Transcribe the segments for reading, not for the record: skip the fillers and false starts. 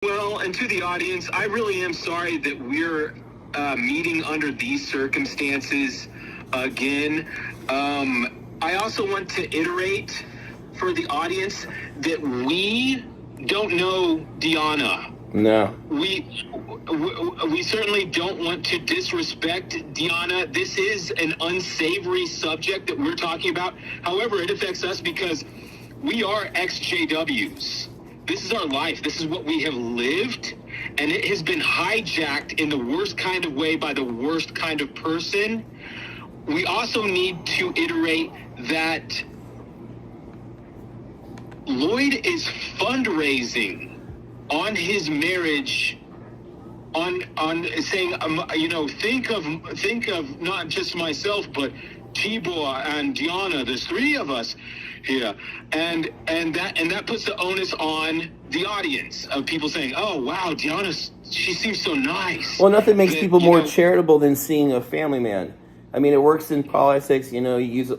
Well, and to the audience, I really am sorry that we're meeting under these circumstances again. I also want to iterate for the audience that we don't know Deanna. No. We certainly don't want to disrespect Deanna. This is an unsavory subject that we're talking about. However, it affects us because we are ex-JWs. This is our life. This is what we have lived, and it has been hijacked in the worst kind of way by the worst kind of person. We also need to iterate that Lloyd is fundraising on his marriage, on saying, think of not just myself, but Tibor and Deanna. There's three of us here, and that puts the onus on the audience of people saying, "Oh wow, Deanna, she seems so nice." Well, nothing makes people more charitable than seeing a family man. I mean, it works in politics. You use.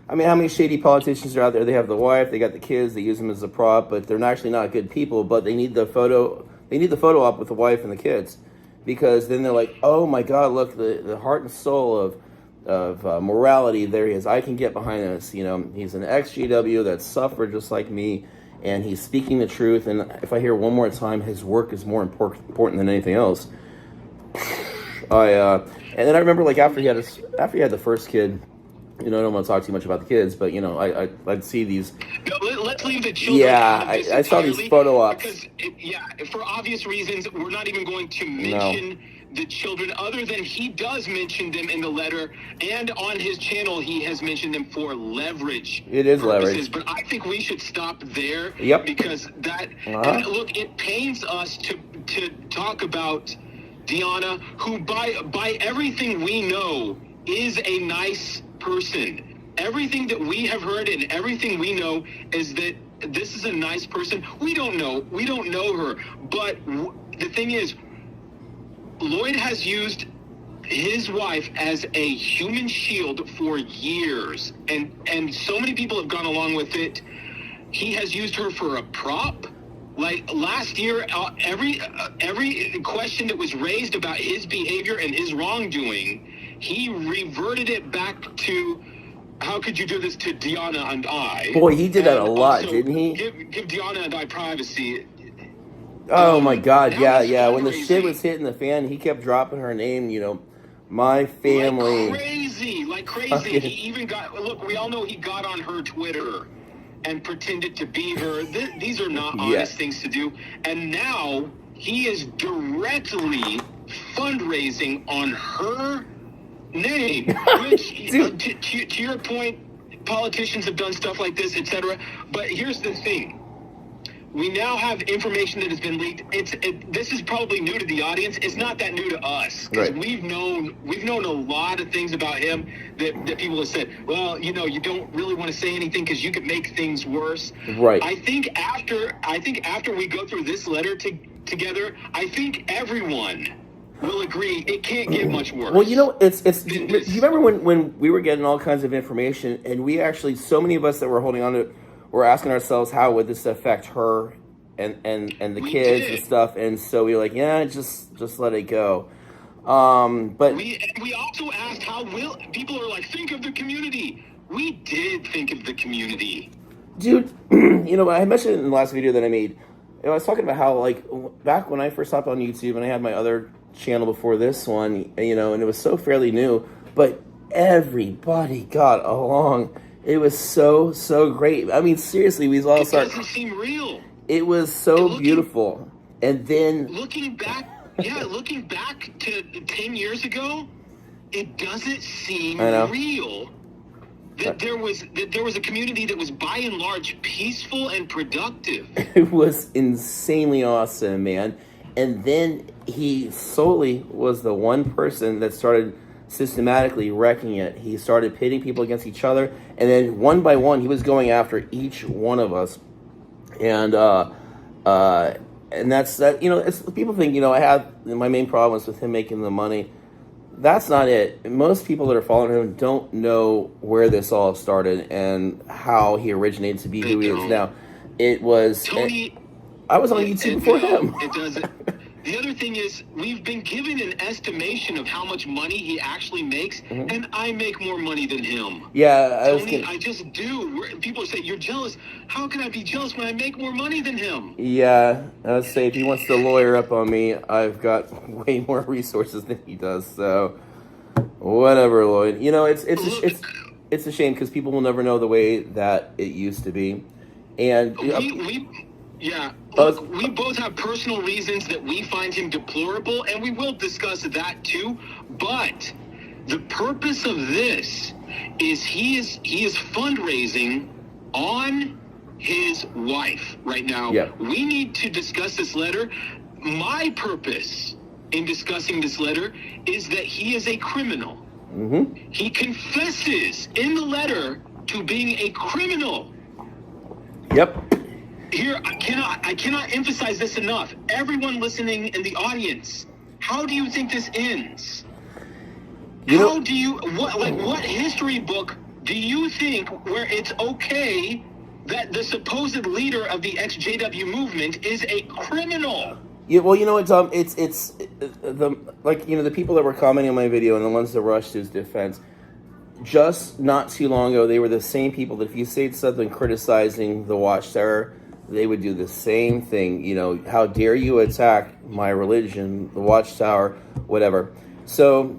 I mean, how many shady politicians are out there? They have the wife, they got the kids, they use them as a prop, but they're actually not good people. But they need the photo. They need the photo op with the wife and the kids, because then they're like, "Oh my God, look, the heart and soul of morality. There he is. I can get behind this. He's an ex-GW that suffered just like me, and he's speaking the truth. And if I hear one more time, his work is more important than anything else." And then I remember, like, after he had the first kid. I don't want to talk too much about the kids, but I'd see these. No, let's leave the children. Yeah, I saw these photo ops. Because, for obvious reasons, we're not even going to mention the children, other than he does mention them in the letter, and on his channel he has mentioned them for leverage. It is purposes. leverage, but I think we should stop there. Yep. Because that and look, it pains us to talk about Deanna, who by everything we know is a nice person. Everything that we have heard and everything we know is that this is a nice person. We don't know her, but the thing is, Lloyd has used his wife as a human shield for years, and so many people have gone along with it. He has used her for a prop. Like last year, every question that was raised about his behavior and his wrongdoing, he reverted it back to, how could you do this to Deanna and I? Boy, he did that a lot, didn't he? Give Deanna and I privacy. Oh my God, yeah. When the shit was hitting the fan, he kept dropping her name. My family. Like crazy. He even look, we all know he got on her Twitter and pretended to be her. These are not honest things to do. And now he is directly fundraising on her name, which to your point, politicians have done stuff like this, etc. But here's the thing. We now have information that has been leaked. This is probably new to the audience. It's not that new to us. Right. We've known a lot of things about him that people have said, well, you don't really want to say anything because you could make things worse. Right. I think after we go through this letter together, I think everyone will agree it can't get much worse. Well, do you remember when we were getting all kinds of information, and we actually, so many of us that were holding on to it, were asking ourselves, how would this affect her and the kids and stuff? And so we were like, yeah, just let it go. But we also asked, people are like, think of the community. We did think of the community, dude. I mentioned it in the last video that I made. I was talking about how, like, back when I first hopped on YouTube and I had my other channel before this one, and it was so fairly new, but everybody got along. It was so great. I mean, seriously, we all started. It doesn't seem real. It was so beautiful. And then looking back to 10 years ago, it doesn't seem real. That there was a community that was by and large peaceful and productive. It was insanely awesome, man. And then he solely was the one person that started systematically wrecking it. He started pitting people against each other, and then one by one, he was going after each one of us. And that's that. It's people think I have my main problem is with him making the money. That's not it. Most people that are following him don't know where this all started and how he originated to be who he is now. It was Tony. I was on YouTube before him. It doesn't. The other thing is, we've been given an estimation of how much money he actually makes, and I make more money than him. Yeah, Tony, I just do. People say, you're jealous. How can I be jealous when I make more money than him? Yeah, I would say if he wants to lawyer up on me, I've got way more resources than he does. So, whatever, Lloyd. You know, it's a shame because people will never know the way that it used to be. And look, we both have personal reasons that we find him deplorable, and we will discuss that too. But the purpose of this is he is fundraising on his wife right now. Yeah. We need to discuss this letter. My purpose in discussing this letter is that he is a criminal. He confesses in the letter to being a criminal. Yep. Here, I cannot emphasize this enough. Everyone listening in the audience, how do you think this ends? What history book do you think where it's okay that the supposed leader of the ex-JW movement is a criminal? Yeah, well, you know what, it's the people that were commenting on my video and the ones that rushed to his defense, just not too long ago, they were the same people that if you said something criticizing the Watchtower, they would do the same thing. You know, how dare you attack my religion, the Watchtower, whatever. So,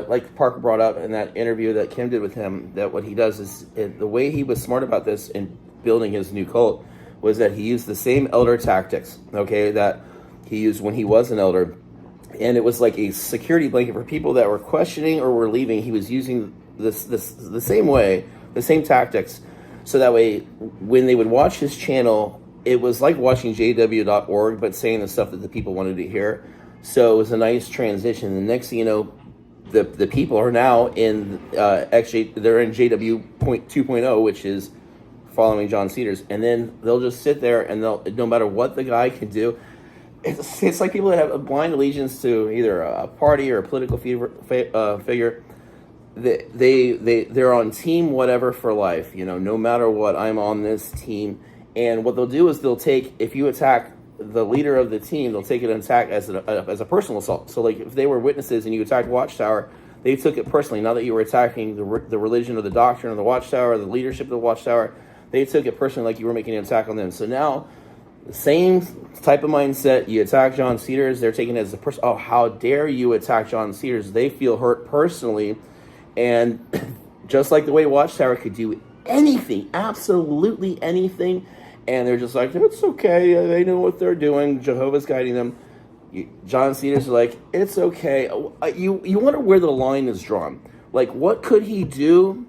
like Parker brought up in that interview that Kim did with him, that what he does is, the way he was smart about this in building his new cult was that he used the same elder tactics, okay, that he used when he was an elder. And it was like a security blanket for people that were questioning or were leaving. He was using the same way, the same tactics, so that way when they would watch his channel, it was like watching JW.org, but saying the stuff that the people wanted to hear. So it was a nice transition. The next thing you know, the people are now in they're in JW 2.0, which is following John Cedars, and then they'll just sit there and they'll, no matter what the guy can do, it's like people that have a blind allegiance to either a party or a political figure. They're on team whatever for life, you know, no matter what, I'm on this team. And what they'll do is they'll take, if you attack the leader of the team, they'll take it and attack as a personal assault. So like if they were witnesses and you attacked Watchtower, they took it personally. Not that you were attacking the religion or the doctrine of the Watchtower or the leadership of the Watchtower, they took it personally like you were making an attack on them. So now the same type of mindset, you attack John Cedars, they're taking it as a person. Oh, how dare you attack John Cedars? They feel hurt personally. And just like the way Watchtower could do anything, absolutely anything, and they're just like, it's okay, they know what they're doing, Jehovah's guiding them. John Cedars is like, it's okay. You wonder where the line is drawn. Like, what could he do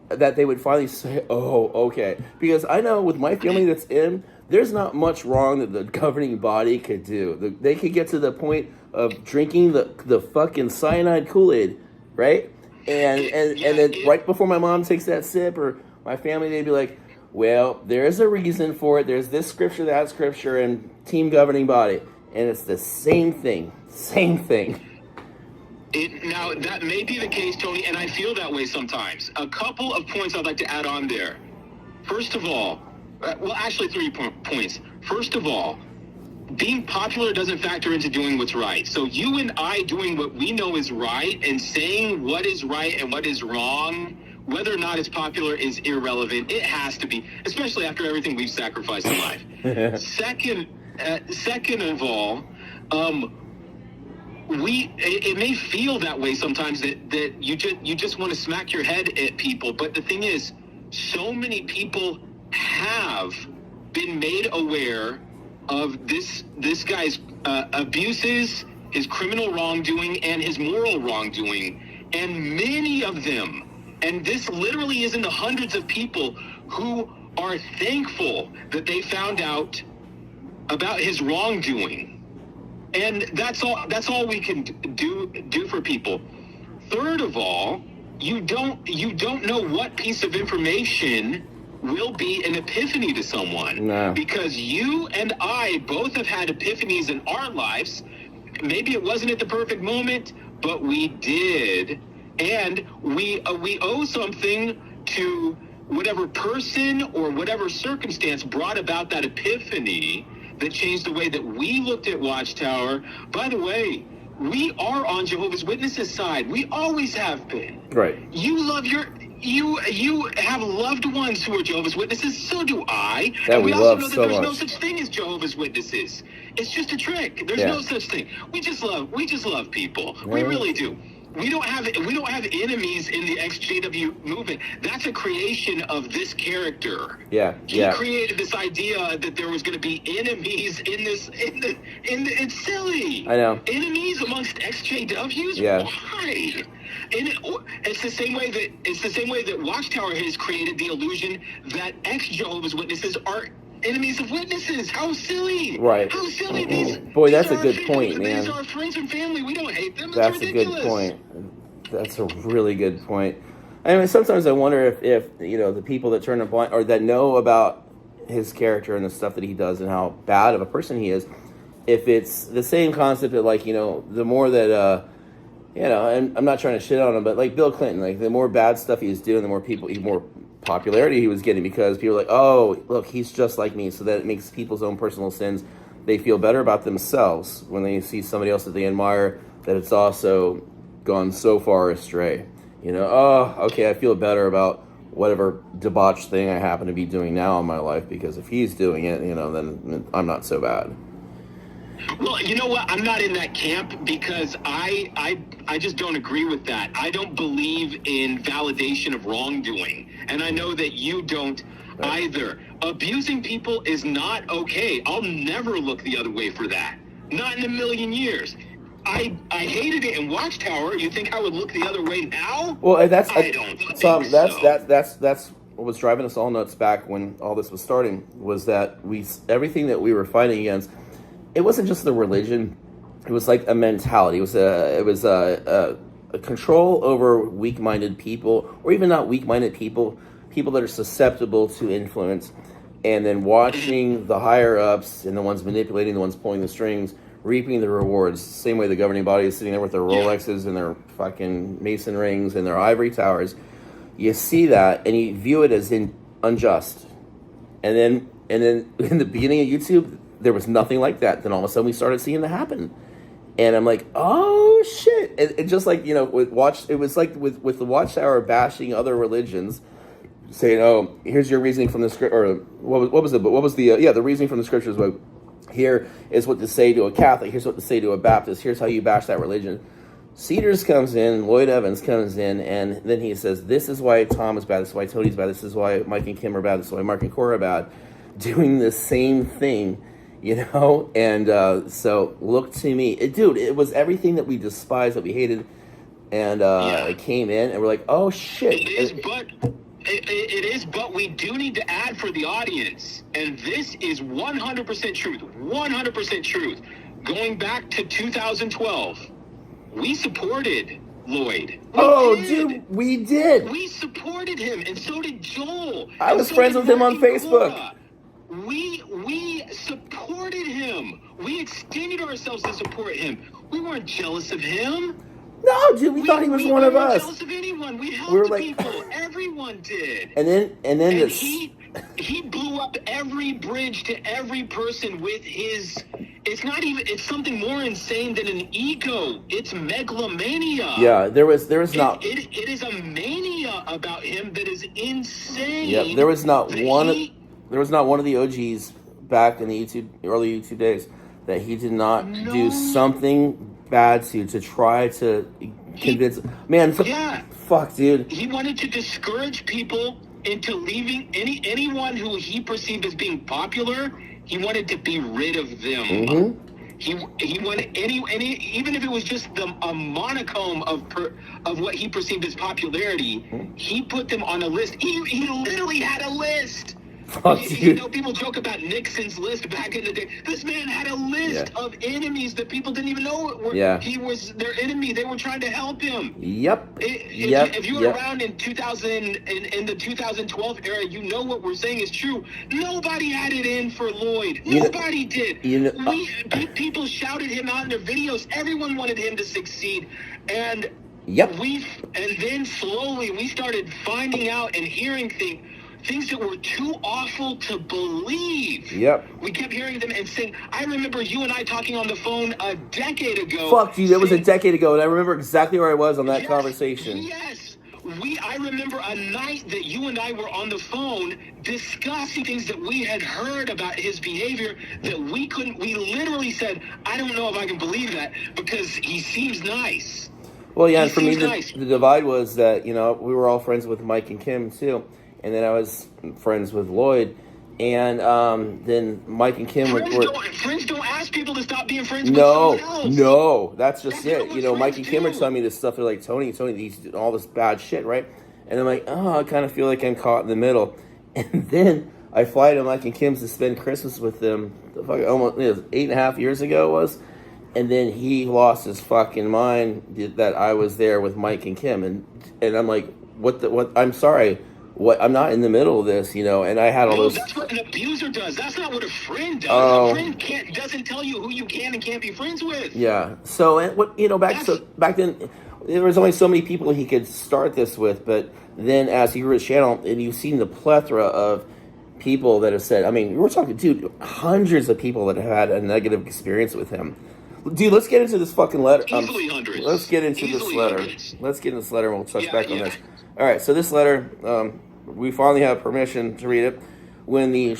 that they would finally say, oh, okay? Because I know with my family that's in, there's not much wrong that the governing body could do. They could get to the point of drinking the fucking cyanide Kool-Aid, right? And then right before my mom takes that sip, or my family, they'd be like, well, there's a reason for it. There's this scripture, that scripture, and team governing body. And it's the same thing. Same thing. Now, that may be the case, Tony, and I feel that way sometimes. A couple of points I'd like to add on there. First of all, well, actually 3 points. First of all, being popular doesn't factor into doing what's right. So you and I doing what we know is right and saying what is right and what is wrong, whether or not it's popular, is irrelevant. It has to be, especially after everything we've sacrificed in life. Second of all, it may feel that way sometimes that you just want to smack your head at people. But the thing is, so many people have been made aware of this guy's abuses, his criminal wrongdoing, and his moral wrongdoing. And many of them, and this literally is in the hundreds of people who are thankful that they found out about his wrongdoing. And that's all we can do for people. Third of all, you don't know what piece of information will be an epiphany to someone. No. Because you and I both have had epiphanies in our lives. Maybe it wasn't at the perfect moment, but we did. And we owe something to whatever person or whatever circumstance brought about that epiphany, that changed the way that we looked at Watchtower. By the way, we are on Jehovah's Witnesses' side. We always have been. Right. You have loved ones who are Jehovah's Witnesses. So do I. That and we we also love know that so there's no much. such thing as Jehovah's Witnesses. It's just a trick. There's Yeah. no such thing. We just love people. We really do. We don't have enemies in the ex-JW movement. That's a creation of this character. Yeah. He Yeah. created this idea that there was going to be enemies in this. It's silly. I know. Enemies amongst ex-JWs. Yeah. Why? And it's the same way that Watchtower has created the illusion that ex-Jehovah's Witnesses are enemies of witnesses. How silly! Right. How silly these. Boy, these that's are a good our point, friends, man. These are our friends and family. We don't hate them. That's ridiculous. a good point. That's a really good point. I mean, sometimes I wonder if the people that turn a blind or that know about his character and the stuff that he does and how bad of a person he is, if it's the same concept that the more that and I'm not trying to shit on him, but like Bill Clinton, like the more bad stuff he was doing, the more popularity he was getting because people are like, oh, look, he's just like me. So that it makes people's own personal sins, they feel better about themselves when they see somebody else that they admire that it's also gone so far astray. Oh, okay, I feel better about whatever debauched thing I happen to be doing now in my life because if he's doing it, then I'm not so bad. Well, you know what? I'm not in that camp because I just don't agree with that. I don't believe in validation of wrongdoing. And I know that you don't either. Abusing people is not okay. I'll never look the other way for that. Not in a million years. I hated it in Watchtower. You think I would look the other way now? Well, I don't think so. That's what was driving us all nuts back when all this was starting was that everything that we were fighting against. It wasn't just the religion; it was like a mentality. It was a control over weak-minded people, or even not weak-minded people that are susceptible to influence, and then watching the higher-ups and the ones manipulating, the ones pulling the strings, reaping the rewards. Same way the governing body is sitting there with their Rolexes and their fucking Mason rings and their ivory towers. You see that, and you view it as unjust, and then in the beginning of YouTube. There was nothing like that. Then all of a sudden we started seeing it happen. And I'm like, oh shit. It just like, it was like with the Watchtower bashing other religions, saying, oh, here's your reasoning from the script, or what was the reasoning from the scriptures, but here is what to say to a Catholic, here's what to say to a Baptist, here's how you bash that religion. Cedars comes in, Lloyd Evans comes in, and then he says, this is why Tom is bad, this is why Tony's bad, this is why Mike and Kim are bad, this is why Mark and Cora are bad, doing the same thing. And so look to me, dude. It was everything that we despised, that we hated, and it came in, and we're like, oh shit. It is, but we do need to add for the audience, and this is 100% truth. 100% truth. Going back to 2012, we supported Lloyd. Dude, we did. We supported him, and so did Joel. I was friends with him on Facebook. Cora. We supported him. We extended ourselves to support him. We weren't jealous of him. No, dude, we thought he was one of us. We weren't jealous of anyone. We helped people. Everyone did. And then he blew up every bridge to every person with his. It's something more insane than an ego. It's megalomania. Yeah, there was not. It is a mania about him that is insane. Yeah, there was not one. There was not one of the OGs back in the early YouTube days that he did not do something bad to try to convince. Fuck, dude. He wanted to discourage people into leaving anyone who he perceived as being popular. He wanted to be rid of them. Mm-hmm. He wanted any even if it was just a monochrome of what he perceived as popularity. Mm-hmm. He put them on a list. He literally had a list. People joke about Nixon's list back in the day. This man had a list of enemies that people didn't even know he was their enemy. They were trying to help him. If you were around in 2000 in the 2012 era, you know what we're saying is true. Nobody had it in for Lloyd. Nobody did. People shouted him out in their videos. Everyone wanted him to succeed, and then slowly we started finding out and hearing things that were too awful to believe. Yep. We kept hearing them and saying, I remember you and I talking on the phone a decade ago. Fuck you, that was a decade ago, and I remember exactly where I was on that conversation. Yes. I remember a night that you and I were on the phone discussing things that we had heard about his behavior that we literally said, I don't know if I can believe that because he seems nice. Well, yeah, and for me, the divide was that, you know, we were all friends with Mike and Kim, too. And then I was friends with Lloyd. And then Mike and Kim friends don't ask people to stop being friends with someone else. No, that's it. You know, Mike and Kim are telling me this stuff. They're like, Tony, he's doing all this bad shit, right? And I'm like, oh, I kind of feel like I'm caught in the middle. And then I fly to Mike and Kim's to spend Christmas with them. Almost 8.5 years ago it was. And then he lost his fucking mind that I was there with Mike and Kim. And I'm like, what? I'm sorry. What? I'm not in the middle of this, you know, and I had all those. That's what an abuser does. That's not what a friend does. A friend doesn't tell you who you can and can't be friends with. Yeah. So back then, there was only so many people he could start this with, but then as he grew his channel, and you've seen the plethora of people that have said. I mean, we're talking, dude, hundreds of people that have had a negative experience with him. Dude, let's get into this fucking letter. Easily hundreds. Let's get into this letter. Let's get into this letter, and we'll touch back on this. All right. So this letter. We finally have permission to read it. When the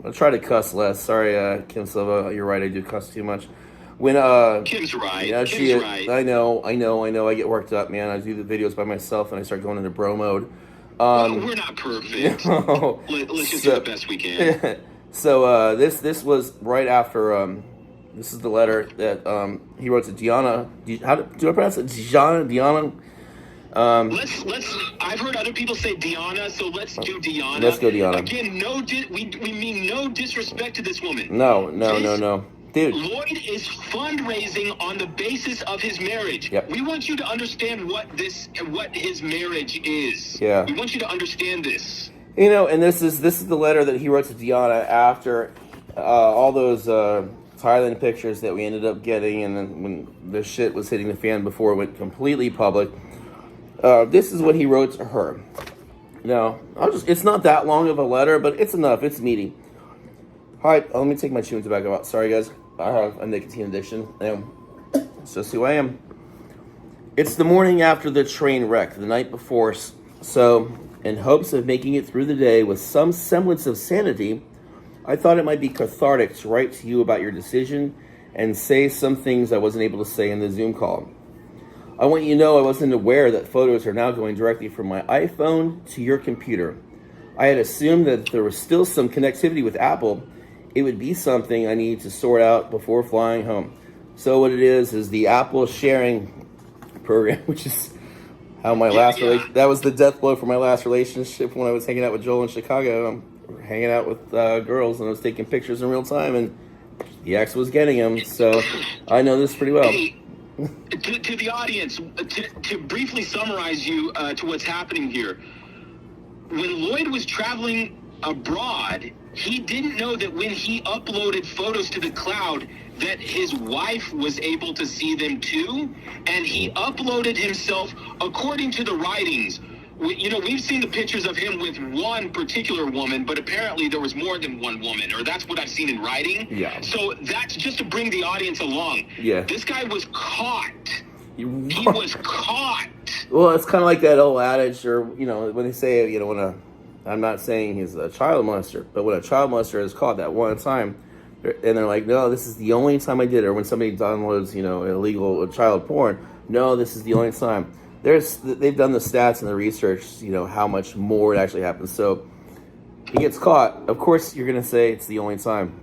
I'll try to cuss less. Sorry, Kim Silva, you're right. I do cuss too much. When Kim's right. Yeah, Kim's right. I know. I get worked up, man. I do the videos by myself, and I start going into bro mode. We're not perfect. No. Let's just do the best we can. So this was right after. This is the letter that he wrote to Diana. How do I pronounce it? Diana. I've heard other people say Diana, so let's do Diana. Let's go Diana. Again, we mean no disrespect to this woman. No. Dude. Lloyd is fundraising on the basis of his marriage. Yep. We want you to understand what his marriage is. Yeah. We want you to understand this. You know, and this is the letter that he wrote to Diana after all those Thailand pictures that we ended up getting, and then when the shit was hitting the fan before it went completely public. This is what he wrote to her. Now, it's not that long of a letter, but it's enough. It's meaty. Hi, let me take my chewing tobacco out. Sorry, guys. I have a nicotine addiction. It's just who I am. It's the morning after the train wreck, the night before. So, in hopes of making it through the day with some semblance of sanity, I thought it might be cathartic to write to you about your decision and say some things I wasn't able to say in the Zoom call. I want you to know I wasn't aware that photos are now going directly from my iPhone to your computer. I had assumed that if there was still some connectivity with Apple, it would be something I needed to sort out before flying home. So what it is the Apple sharing program, which is how my that was the death blow for my last relationship when I was hanging out with Joel in Chicago. I'm hanging out with girls and I was taking pictures in real time, and the ex was getting them. So I know this pretty well. Hey, to the audience, to briefly summarize you to what's happening here. When Lloyd was traveling abroad, he didn't know that when he uploaded photos to the cloud that his wife was able to see them too, and he uploaded himself according to the writings. We've seen the pictures of him with one particular woman, but apparently there was more than one woman, or that's what I've seen in writing. Yeah. So that's just to bring the audience along. Yeah. This guy was caught. He was caught. Well, it's kind of like that old adage, or, when they say, I'm not saying he's a child molester, but when a child molester is caught that one time, and they're like, no, this is the only time I did it, or when somebody downloads, illegal child porn, no, this is the only time. They've done the stats and the research, how much more it actually happens. So he gets caught. Of course, you're going to say it's the only time.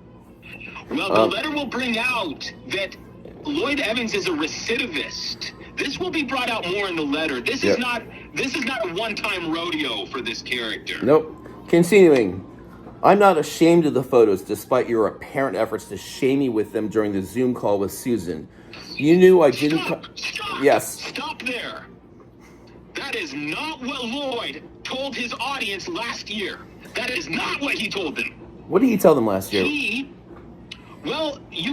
Well, the letter will bring out that Lloyd Evans is a recidivist. This will be brought out more in the letter. This is not a one-time rodeo for this character. Nope. Continuing. I'm not ashamed of the photos, despite your apparent efforts to shame me with them during the Zoom call with Susan. You knew I didn't... Stop! Yes. Stop there. That is not what Lloyd told his audience last year. That is not what he told them. What did he tell them last year? You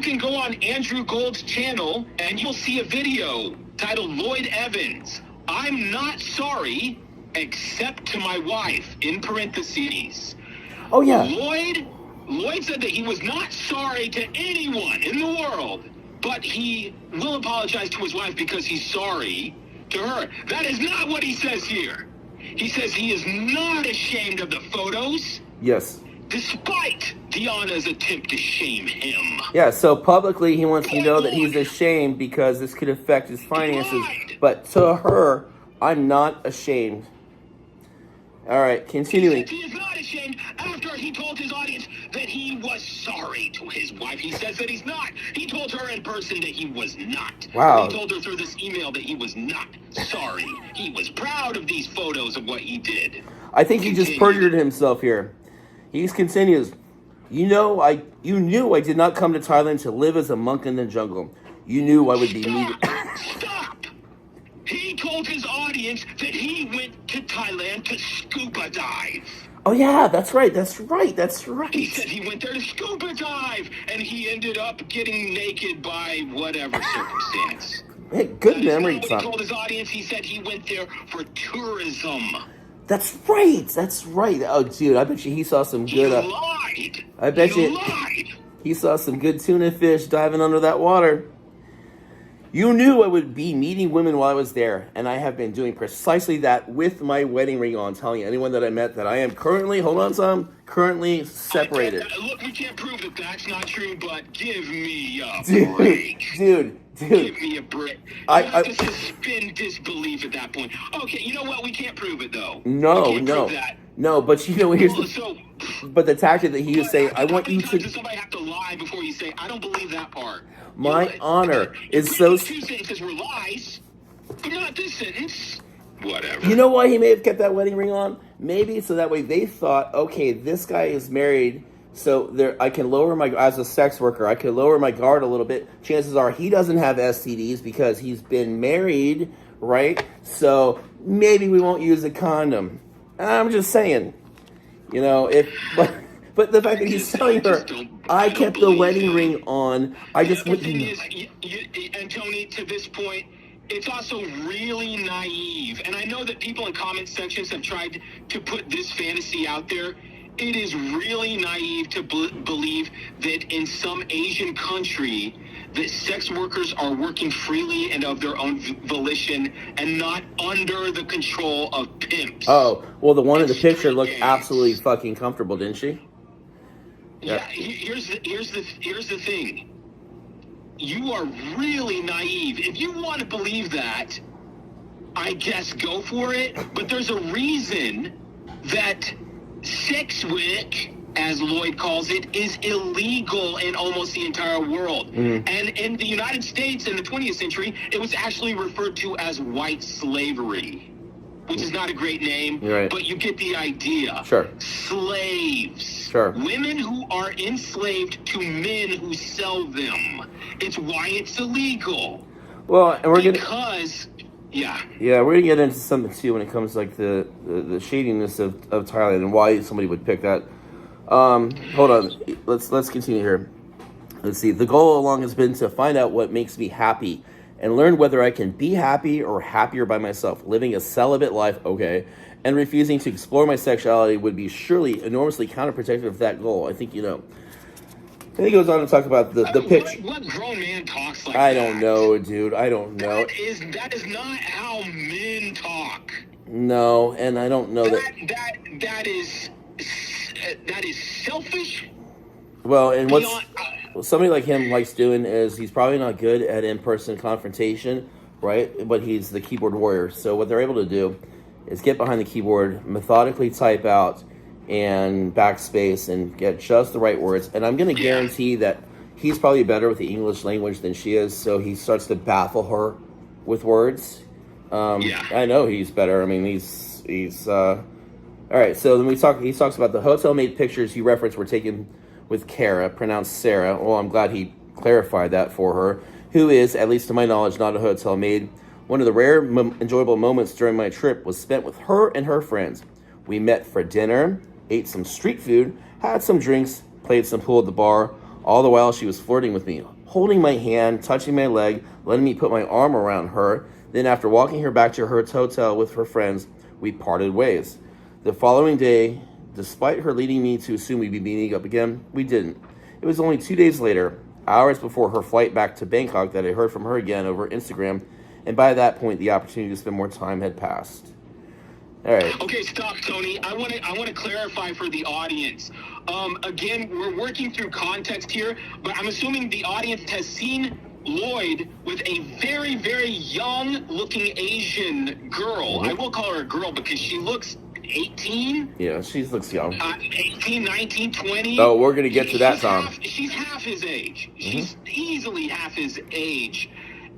can go on Andrew Gold's channel and you'll see a video titled Lloyd Evans. I'm not sorry. except to my wife, in parentheses. Oh, yeah. Lloyd said that he was not sorry to anyone in the world, but he will apologize to his wife because he's sorry to her. That is not what he says here. He says he is not ashamed of the photos. Yes. Despite Deanna's attempt to shame him. Yeah, so publicly he wants you to know that he's ashamed because this could affect his finances. But to her, I'm not ashamed. All right, continuing. He is not ashamed after he told his audience that he was sorry to his wife. He says that he's not. He told her in person that he was not. Wow. He told her through this email that he was not sorry. He was proud of these photos of what he did. I think he just perjured himself here. He continues. You knew I did not come to Thailand to live as a monk in the jungle. You knew I would be meeting. Stop! He told his audience that he went to Thailand to scuba dive. Oh yeah, that's right. That's right. He said he went there to scuba dive, and he ended up getting naked by whatever circumstance. Hey, good memory, Tom. He told his audience he said he went there for tourism. That's right. That's right. Oh, dude, I bet you he saw some good. He lied. I bet he you lied. He saw some good tuna fish diving under that water. You knew I would be meeting women while I was there, and I have been doing precisely that with my wedding ring on, telling anyone that I met that I am currently, hold on, Tom, currently separated. Look, we can't prove that that's not true, but give me a break. Dude. Give me a break. I have to suspend disbelief at that point. Okay, you know what? We can't prove it, though. No. No, but you know, here's but the tactic that he was saying, I want you to... Does somebody have to lie before you say, I don't believe that part? My honor is so... Two sentences were lies, but not this sentence. Whatever. You know why he may have kept that wedding ring on? Maybe so that way they thought, okay, this guy is married, so there I can lower my, as a sex worker, I can lower my guard a little bit. Chances are he doesn't have STDs because he's been married, right? So maybe we won't use a condom. I'm just saying, you know, but the fact that he's telling her, I kept the wedding ring on, I just wouldn't. The thing is, and Tony, to this point, it's also really naive. And I know that people in comment sections have tried to put this fantasy out there. It is really naive to believe that in some Asian country that sex workers are working freely and of their own volition and not under the control of pimps. Oh, well, the one in the picture looked absolutely fucking comfortable, didn't she? Yeah. Here's the thing. You are really naive. If you want to believe that, I guess go for it. But there's a reason that sex work, as Lloyd calls it, is illegal in almost the entire world. And in the United States in the 20th century, it was actually referred to as white slavery, which is not a great name, right, but you get the idea. Sure. Slaves. Sure. Women who are enslaved to men who sell them. It's why it's illegal. Well, and we're gonna get into something too when it comes to like the shadiness of Thailand and why somebody would pick that. Hold on, let's continue here. Let's see. The goal all along has been to find out what makes me happy and learn whether I can be happy or happier by myself. Living a celibate life, okay, and refusing to explore my sexuality would be surely enormously counterproductive of that goal. I think you know. And he goes on to talk about the picture. What grown man talks like I that? don't know, dude. I don't know. That is not how men talk. No, and I don't know that is selfish. Well, and what somebody like him likes doing is he's probably not good at in-person confrontation, right? But he's the keyboard warrior. So what they're able to do is get behind the keyboard, methodically type out and backspace and get just the right words. And I'm going to guarantee that he's probably better with the English language than she is, so he starts to baffle her with words. I know he's better. I mean, he's all right. So then he talks about the hotel maid pictures you referenced were taken with Kara, pronounced Sarah. Well, I'm glad he clarified that for her, who is, at least to my knowledge, not a hotel maid. One of the rare enjoyable moments during my trip was spent with her and her friends. We met for dinner, ate some street food, had some drinks, played some pool at the bar. All the while she was flirting with me, holding my hand, touching my leg, letting me put my arm around her. Then after walking her back to her hotel with her friends, we parted ways. The following day, despite her leading me to assume we'd be meeting up again, we didn't. It was only 2 days later, hours before her flight back to Bangkok, that I heard from her again over Instagram, and by that point, the opportunity to spend more time had passed. All right. Okay, stop, Tony. I want to clarify for the audience. Again, we're working through context here, but I'm assuming the audience has seen Lloyd with a very, very young-looking Asian girl. I will call her a girl because she looks 18. Yeah, she looks young. 18, 19, 20. Oh, we're going to get to that, Tom. She's half his age. She's easily half his age.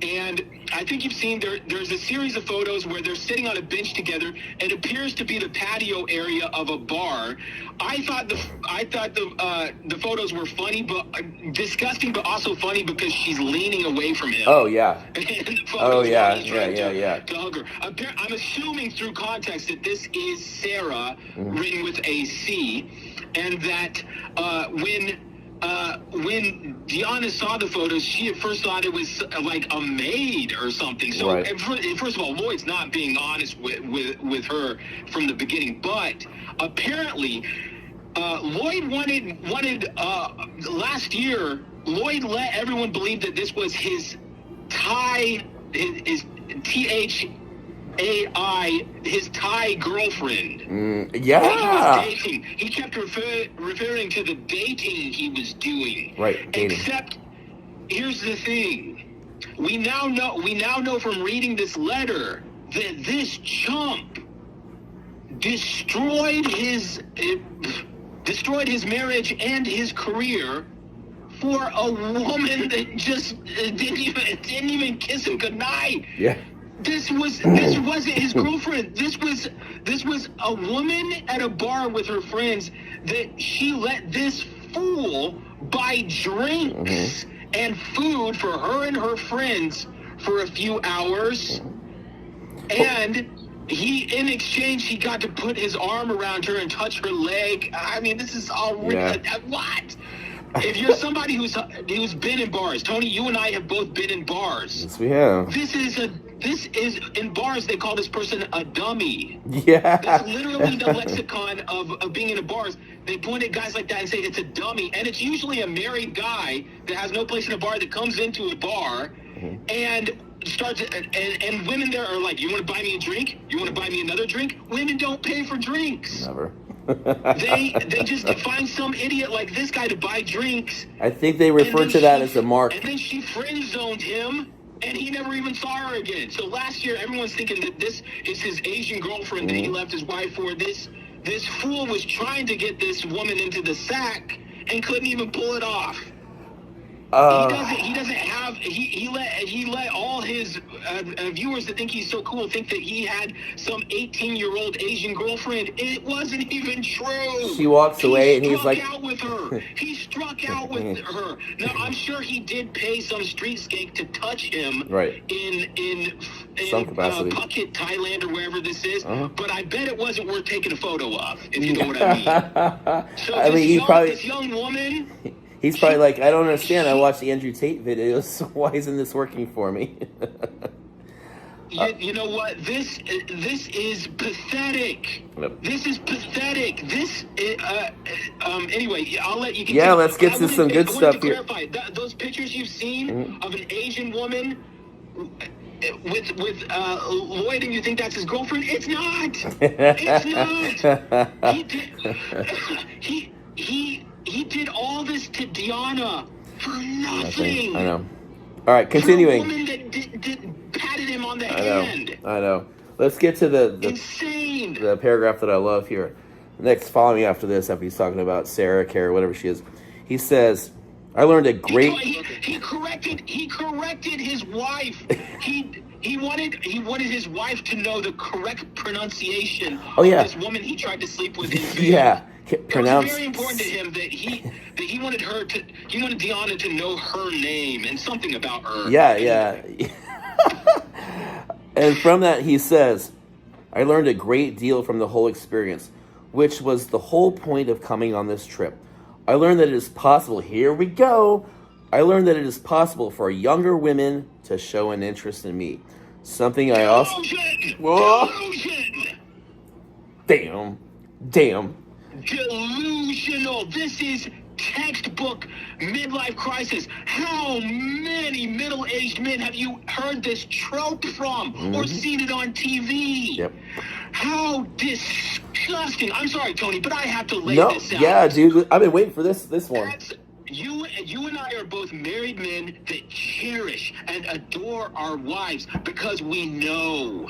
And I think you've seen there's a series of photos where they're sitting on a bench together. It appears to be the patio area of a bar. I thought the photos were funny, but disgusting, but also funny because she's leaning away from him. Oh yeah. Oh yeah. To hug her. I'm assuming through context that this is Sarah, written with a C, and that when Deanna saw the photos, she at first thought it was like a maid or something. So, right. First of all, Lloyd's not being honest with her from the beginning. But apparently, Lloyd wanted last year. Lloyd let everyone believe that this was his Thai, his THAI, his Thai girlfriend. Yeah. He was dating. He kept referring to the dating he was doing. Right. Dating. Except, here's the thing: we now know from reading this letter that this chump destroyed his marriage and his career for a woman that just didn't even kiss him goodnight. Yeah. This wasn't his girlfriend. This was a woman at a bar with her friends that she let this fool buy drinks and food for her and her friends for a few hours. And in exchange, he got to put his arm around her and touch her leg. I mean, this is all what? If you're somebody who's been in bars, Tony, you and I have both been in bars. Yes, we have. This is in bars, they call this person a dummy. Yeah. That's literally the lexicon of being in the bars. They point at guys like that and say it's a dummy. And it's usually a married guy that has no place in a bar that comes into a bar and starts, and women there are like, you want to buy me a drink? You want to buy me another drink? Women don't pay for drinks. Never. They just find some idiot like this guy to buy drinks. I think they refer to that as a mark. And then she friend zoned him, and he never even saw her again. So last year, everyone's thinking that this is his Asian girlfriend that he left his wife for. This fool was trying to get this woman into the sack and couldn't even pull it off. He doesn't have. He let all his viewers that think he's so cool think that he had some 18-year-old Asian girlfriend. It wasn't even true. She walks away and he's like, he struck out with her. Now I'm sure he did pay some streetscape to touch him, right, in some capacity, Phuket, Thailand, or wherever this is. But I bet it wasn't worth taking a photo of, if you know what I mean. So I mean, this young woman. He's probably like, I don't understand. I watched the Andrew Tate videos, so why isn't this working for me? You know what? This is pathetic. Yep. This is pathetic. Anyway, I'll let you continue. Yeah, let's get to some good stuff here. Clarify, those pictures you've seen of an Asian woman with Lloyd, and you think that's his girlfriend? It's not. It's not. He did all this to Deanna for nothing. I know. All right, continuing. For a woman that patted him on the hand. I know. Let's get to the insane. The paragraph that I love here. Next, follow me after this, after he's talking about Sarah, Kara, whatever she is. He says, I learned a great... He corrected his wife. He wanted his wife to know the correct pronunciation of this woman he tried to sleep with. Yeah. It was very important to him that he wanted Deanna to know her name and something about her. Yeah. And from that he says, I learned a great deal from the whole experience, which was the whole point of coming on this trip. I learned that it is possible, here we go, I learned that it is possible for younger women to show an interest in me. Something I also... Delusion! Damn. Delusional. This is textbook midlife crisis. How many middle-aged men have you heard this trope from or seen it on TV? Yep. How disgusting. I'm sorry, Tony, but I have to lay this out. Yeah, dude. I've been waiting for this one. You and I are both married men that cherish and adore our wives because we know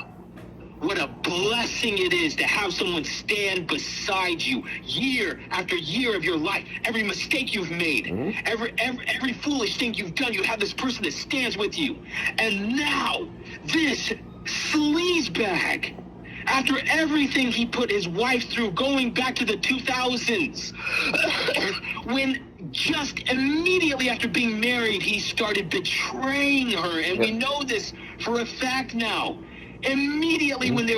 what a blessing it is to have someone stand beside you year after year of your life. Every mistake you've made, every foolish thing you've done, you have this person that stands with you. And now, this sleazebag, after everything he put his wife through, going back to the 2000s, when just immediately after being married, he started betraying her. And we know this for a fact now. Immediately when they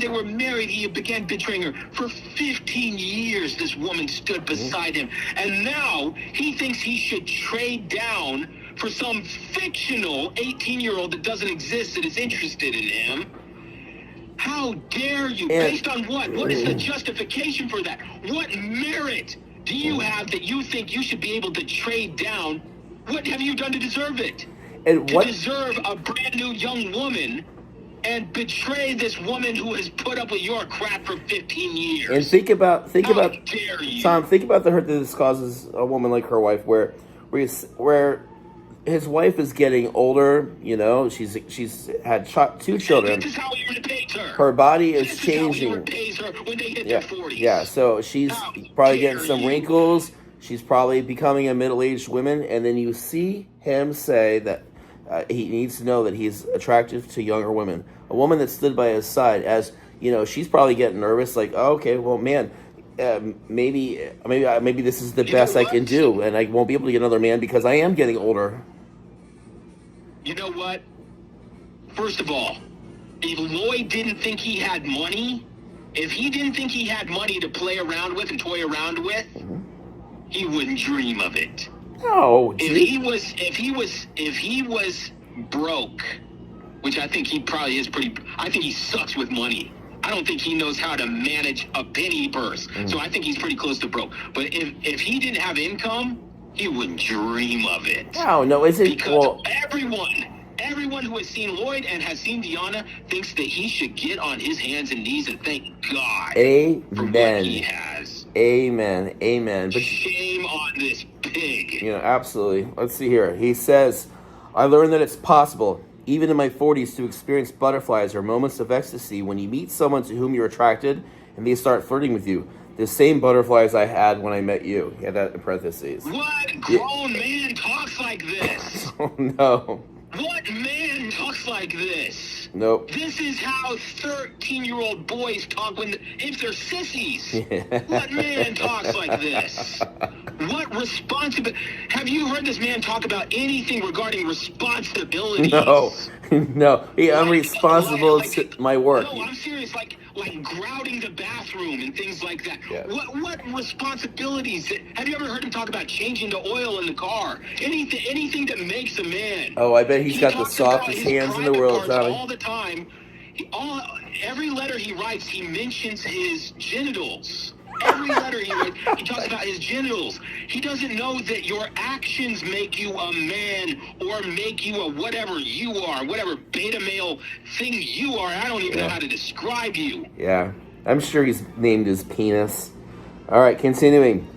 were married, he began betraying her. For 15 years, this woman stood beside him. And now he thinks he should trade down for some fictional 18-year-old that doesn't exist that is interested in him. How dare you? Based on what? What is the justification for that? What merit do you have that you think you should be able to trade down? What have you done to deserve it? And to deserve a brand new young woman and betray this woman who has put up with your crap for 15 years. And think about dare you? Tom, think about the hurt that this causes a woman like her wife, where his wife is getting older. You know, she's had 2 children. This is how he repays her. Her body is this changing. Is how he repays her when they hit their 40s. Yeah, so she's probably getting some wrinkles. She's probably becoming a middle-aged woman, and then you see him say that he needs to know that he's attractive to younger women. A woman that stood by his side, as you know, she's probably getting nervous. Like, oh, okay, well, man, maybe this is the best I can do, and I won't be able to get another man because I am getting older. You know what? First of all, if Lloyd didn't think he had money, if he didn't think he had money to play around with and toy around with, he wouldn't dream of it. No. If he was broke, which I think he probably is I think he sucks with money. I don't think he knows how to manage a penny purse. So I think he's pretty close to broke. But if he didn't have income, he wouldn't dream of it. No, is it? Because everyone who has seen Lloyd and has seen Deanna thinks that he should get on his hands and knees and thank God for what he has. Amen. But shame on this pig. You know, absolutely. Let's see here. He says, I learned that it's possible, even in my 40s, to experience butterflies or moments of ecstasy when you meet someone to whom you're attracted and they start flirting with you. The same butterflies I had when I met you. He had that in parentheses. What grown man talks like this? Oh, no. What man talks like this? Nope. This is how 13-year-old boys talk if they're sissies. Yeah. What man talks like this? What responsibility? Have you heard this man talk about anything regarding responsibilities? No. I'm responsible to my work. No, I'm serious. Like grouting the bathroom and things like that. Yeah. What responsibilities? Have you ever heard him talk about changing the oil in the car? Anything that makes a man. Oh, I bet he's got the softest hands in the world, Tommy. All the time. Every letter he writes, he mentions his genitals. Every letter he writes, he talks about his genitals. He doesn't know that your actions make you a man or make you a whatever you are, whatever beta male thing you are. I don't even know how to describe you. Yeah, I'm sure he's named his penis. All right, continuing.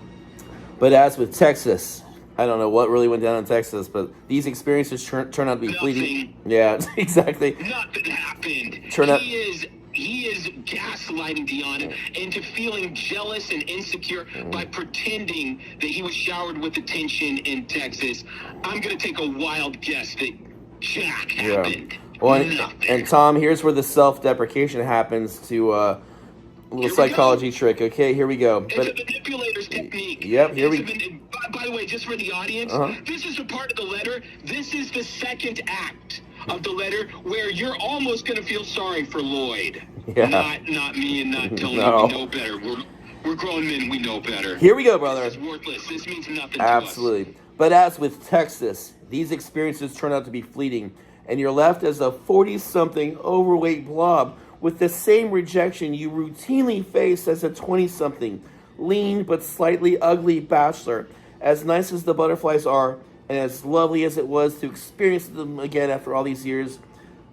But as with Texas, I don't know what really went down in Texas, but these experiences turn out to be fleeting. Yeah, exactly. Nothing happened. He is gaslighting Deanna into feeling jealous and insecure by pretending that he was showered with attention in Texas. I'm going to take a wild guess that Jack happened. Yeah. Well, and Tom, here's where the self-deprecation happens to a little psychology trick. Okay, here we go. It's a manipulator's technique. Yep, by the way, just for the audience, this is a part of the letter. This is the second act of the letter where you're almost going to feel sorry for Lloyd. Yeah. Not me and not Tony. No. We know better. We're grown men. We know better. Here we go, brother. This is worthless. This means nothing Absolutely. to us. But as with Texas, these experiences turn out to be fleeting, and you're left as a 40-something overweight blob with the same rejection you routinely face as a 20-something, lean but slightly ugly bachelor. As nice as the butterflies are, and as lovely as it was to experience them again after all these years,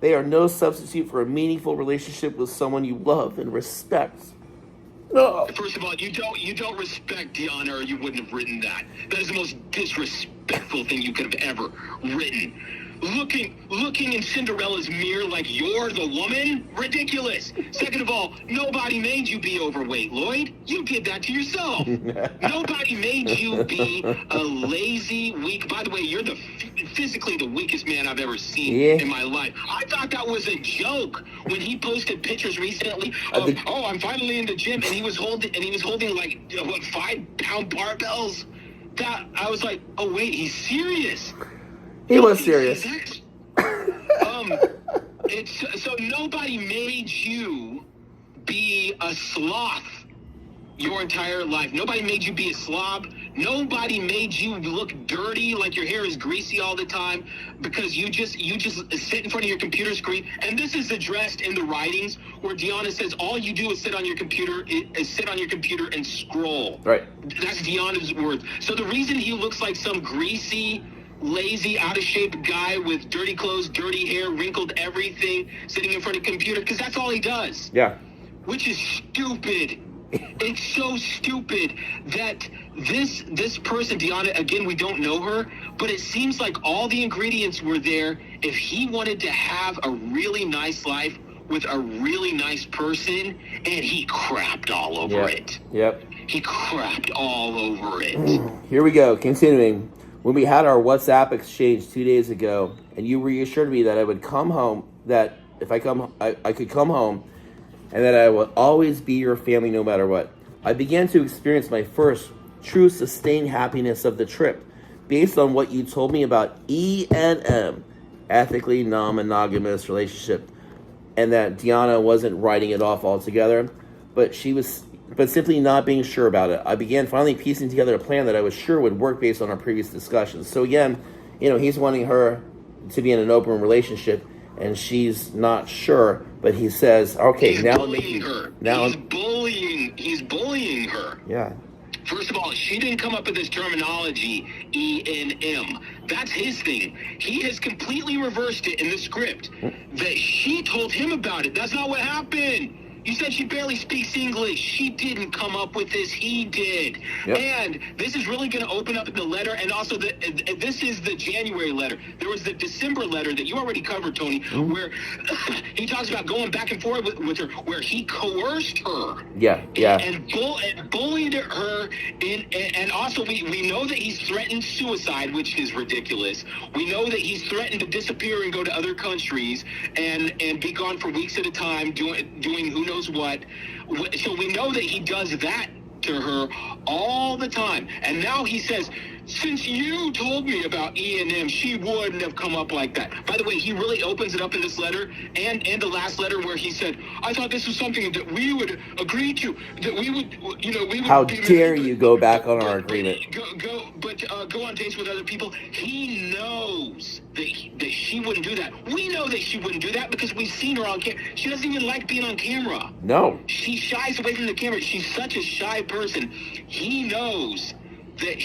they are no substitute for a meaningful relationship with someone you love and respect. Oh. First of all, you don't respect Deanna, or you wouldn't have written that. That is the most disrespectful thing you could have ever written. Looking in Cinderella's mirror like you're the woman? Ridiculous. Second of all, nobody made you be overweight, Lloyd. You did that to yourself. Nobody made you be a lazy, weak. By the way, you're physically the weakest man I've ever seen in my life. I thought that was a joke when he posted pictures recently of, I'm finally in the gym, and he was holding like 5-pound barbells. That I was like, oh wait, he's serious. He was serious. It's so nobody made you be a sloth your entire life. Nobody made you be a slob. Nobody made you look dirty, like your hair is greasy all the time, because you just sit in front of your computer screen. And this is addressed in the writings where Deanna says all you do is sit on your computer and scroll. Right. That's Deanna's words. So the reason he looks like some greasy, lazy, out of shape guy with dirty clothes, dirty hair, wrinkled everything, sitting in front of a computer, because that's all he does. Yeah. Which is stupid. It's so stupid that this person, Deanna, again, we don't know her, but it seems like all the ingredients were there if he wanted to have a really nice life with a really nice person, and he crapped all over it. Yep. He crapped all over it. Here we go. Continuing. When we had our WhatsApp exchange 2 days ago, and you reassured me that I would come home, that if I could come home, and that I will always be your family no matter what, I began to experience my first true sustained happiness of the trip, based on what you told me about E&M, ethically non-monogamous relationship, and that Deanna wasn't writing it off altogether, but simply not being sure about it. I began finally piecing together a plan that I was sure would work based on our previous discussions. So again, he's wanting her to be in an open relationship, and she's not sure, but he says, okay, he's now bullying her. He's bullying her. Yeah. First of all, she didn't come up with this terminology, E&M. That's his thing. He has completely reversed it in the script. That she told him about it. That's not what happened. You said she barely speaks English. She didn't come up with this. He did. Yep. And this is really going to open up the letter. And also, this is the January letter. There was the December letter that you already covered, Tony, where he talks about going back and forth with her, where he coerced her. Yeah. And bullied her. And also, we know that he's threatened suicide, which is ridiculous. We know that he's threatened to disappear and go to other countries and be gone for weeks at a time doing who knows what. So we know that he does that to her all the time. And now he says, since you told me about E&M, she wouldn't have come up like that. By the way, he really opens it up in this letter and the last letter where he said, I thought this was something that we would agree to, that we would, we would. How dare you go back on our agreement? Go on dates with other people. He knows that she wouldn't do that. We know that she wouldn't do that because we've seen her on camera. She doesn't even like being on camera. No. She shies away from the camera. She's such a shy person. He knows that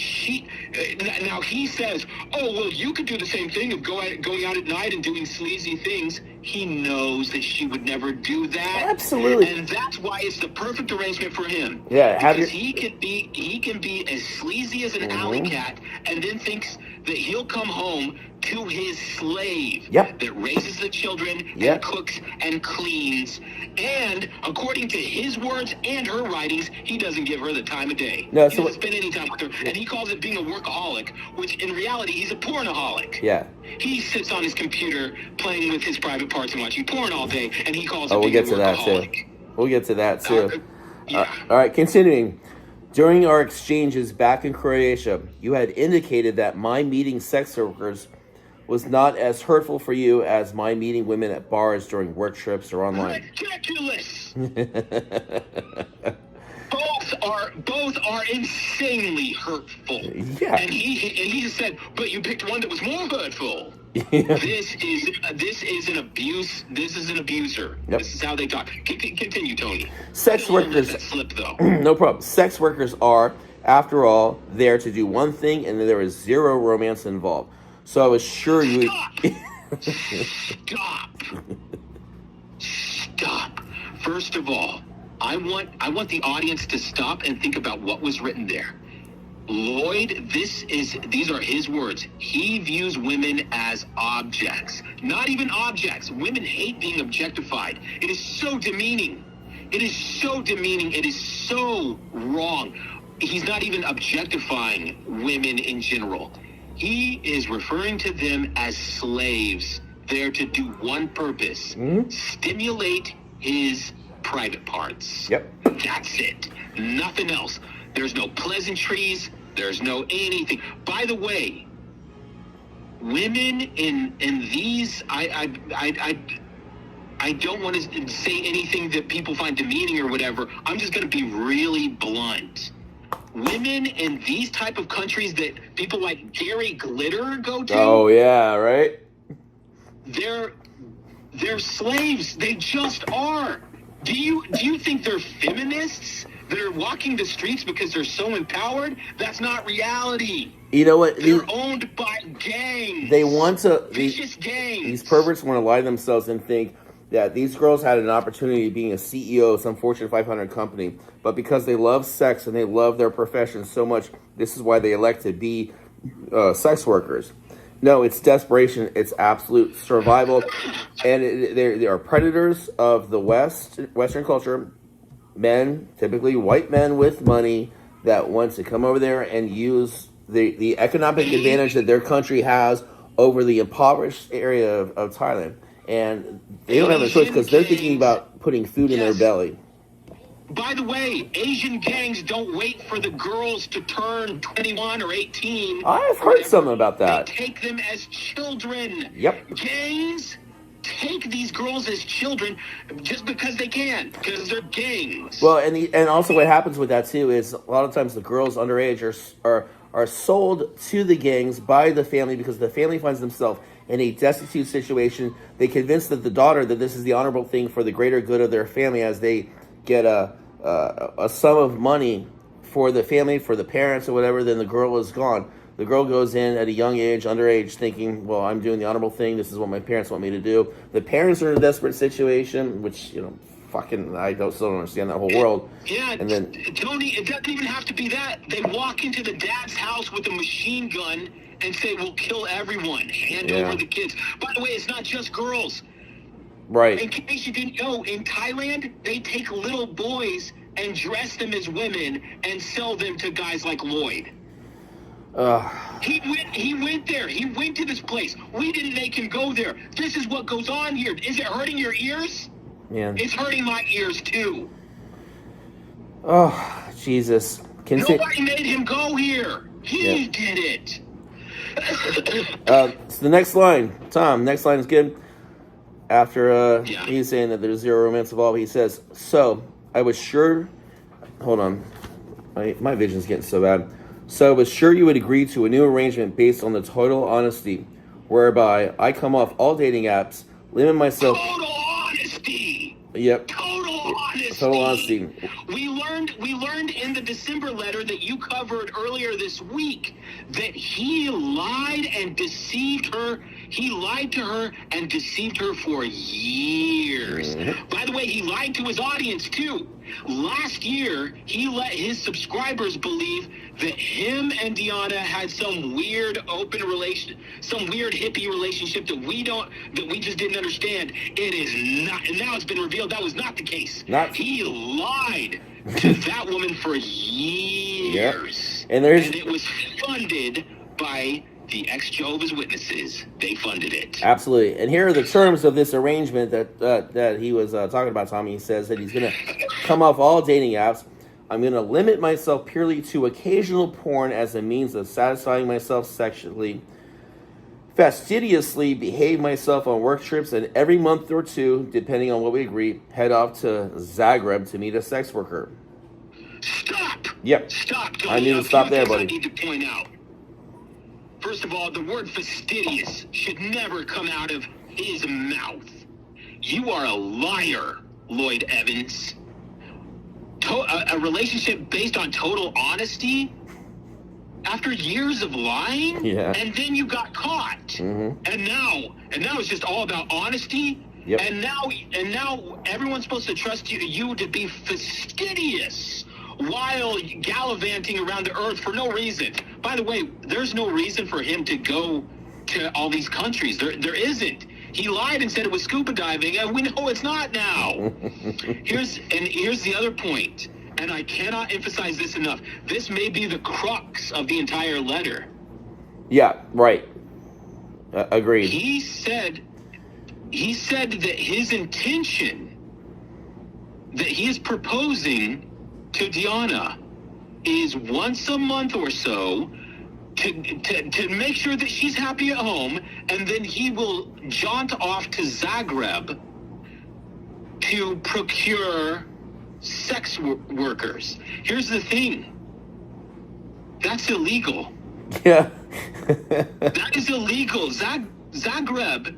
now he says, oh, well, you could do the same thing of going out at night and doing sleazy things. He knows that she would never do that. Absolutely. And that's why it's the perfect arrangement for him. Yeah. Because he can be as sleazy as an alley cat and then thinks that he'll come home to his slave that raises the children and cooks and cleans. And according to his words and her writings, he doesn't give her the time of day. No, he doesn't spend any time with her. And he calls it being a workaholic, which in reality, he's a pornaholic. Yeah. He sits on his computer playing with his private parts and watching porn all day, and he calls it we'll being get a to that workaholic. too. We'll get to that too. Yeah. All right, continuing. During our exchanges back in Croatia, you had indicated that my meeting sex workers was not as hurtful for you as my meeting women at bars during work trips or online. Ridiculous! Both are insanely hurtful. Yeah. And he just said, but you picked one that was more hurtful. This is an abuse. This is an abuser. Yep. This is how they talk. Continue, Tony. Sex workers. That slip though. No problem. Sex workers are, after all, there to do one thing, and there is zero romance involved. So I was sure you would. Stop. First of all, I want the audience to stop and think about what was written there. Lloyd, these are his words. He views women as objects. Not even objects. Women hate being objectified. It is so demeaning. It is so demeaning. It is so wrong. He's not even objectifying women in general. He is referring to them as slaves there to do one purpose. Stimulate his private parts. Yep. That's it. Nothing else. There's no pleasantries. There's no anything. By the way, women in these, I don't want to say anything that people find demeaning or whatever. I'm just going to be really blunt. Women in these type of countries that people like Gary Glitter go to. Oh yeah, right. They're slaves. They just are. Do you think they're feminists that are walking the streets because they're so empowered? That's not reality. You know what? They're owned by gangs. They want to. Vicious gangs. These perverts want to lie to themselves and think that these girls had an opportunity of being a CEO of some Fortune 500 company, but because they love sex and they love their profession so much, this is why they elect to be sex workers. No, it's desperation. It's absolute survival. And they are predators of the Western culture. Men, typically white men with money, that want to come over there and use the economic advantage that their country has over the impoverished area of Thailand. And they don't have a choice because they're thinking about putting food in their belly. By the way, Asian gangs don't wait for the girls to turn 21 or 18. I've heard something about that. They take them as children. Yep. Gangs take these girls as children just because they can, because they're gangs. Well, and also what happens with that too is a lot of times the girls underage are sold to the gangs by the family because the family finds themselves in a destitute situation. They convince the daughter that this is the honorable thing for the greater good of their family as they get a sum of money for the family, for the parents or whatever. Then the girl is gone. The girl goes in at a young age, underage, thinking, well, I'm doing the honorable thing. This is what my parents want me to do. The parents are in a desperate situation, which, fucking, I still don't understand that whole world. Yeah, and then Tony, it doesn't even have to be that. They walk into the dad's house with a machine gun and say, we'll kill everyone. Hand over the kids. By the way, it's not just girls. Right. In case you didn't know, in Thailand, they take little boys and dress them as women and sell them to guys like Lloyd. He went there. He went to this place. We didn't make him go there. This is what goes on here. Is it hurting your ears? Yeah. It's hurting my ears too. Oh, Jesus. Nobody made him go here. He did it. So the next line, Tom, next line is good. After he's saying that there's zero romance involved, he says, so I was sure, hold on, my vision's getting so bad. So I was sure you would agree to a new arrangement based on the total honesty, whereby I come off all dating apps, limit myself. Total honesty. Yep. Total honesty. Total honesty. We learned in the December letter that you covered earlier this week that he lied and deceived her. He lied to her and deceived her for years. Mm-hmm. By the way, he lied to his audience too. Last year, he let his subscribers believe that him and Deanna had some weird open some weird hippie relationship that we just didn't understand. It is not, and now it's been revealed that was not the case. He lied to that woman for years. Yep. And it was funded by the ex-Jehovah's Witnesses. They funded it. Absolutely. And here are the terms of this arrangement that he was talking about, Tommy. He says that he's going to come off all dating apps. I'm going to limit myself purely to occasional porn as a means of satisfying myself sexually. Fastidiously behave myself on work trips, and every month or two, depending on what we agree, head off to Zagreb to meet a sex worker. Stop. Yep. Stop. I need to stop there, buddy. I need to point out. First of all, the word fastidious should never come out of his mouth. You are a liar, Lloyd Evans. A relationship based on total honesty after years of lying, Yeah. and then you got caught. Mm-hmm. And now it's just all about honesty. Yep. And now everyone's supposed to trust you to be fastidious while gallivanting around the earth for no reason. By the way, there's no reason for him to go to all these countries. There isn't. He lied and said it was scuba diving, and we know it's not now. Here's the other point, and I cannot emphasize this enough. This may be the crux of the entire letter. Yeah, right. Agreed. He said that his intention, that he is proposing to Diana, is once a month or so to make sure that she's happy at home, and then he will jaunt off to Zagreb to procure sex workers. Here's the thing. That's illegal. Yeah. That is illegal. Zagreb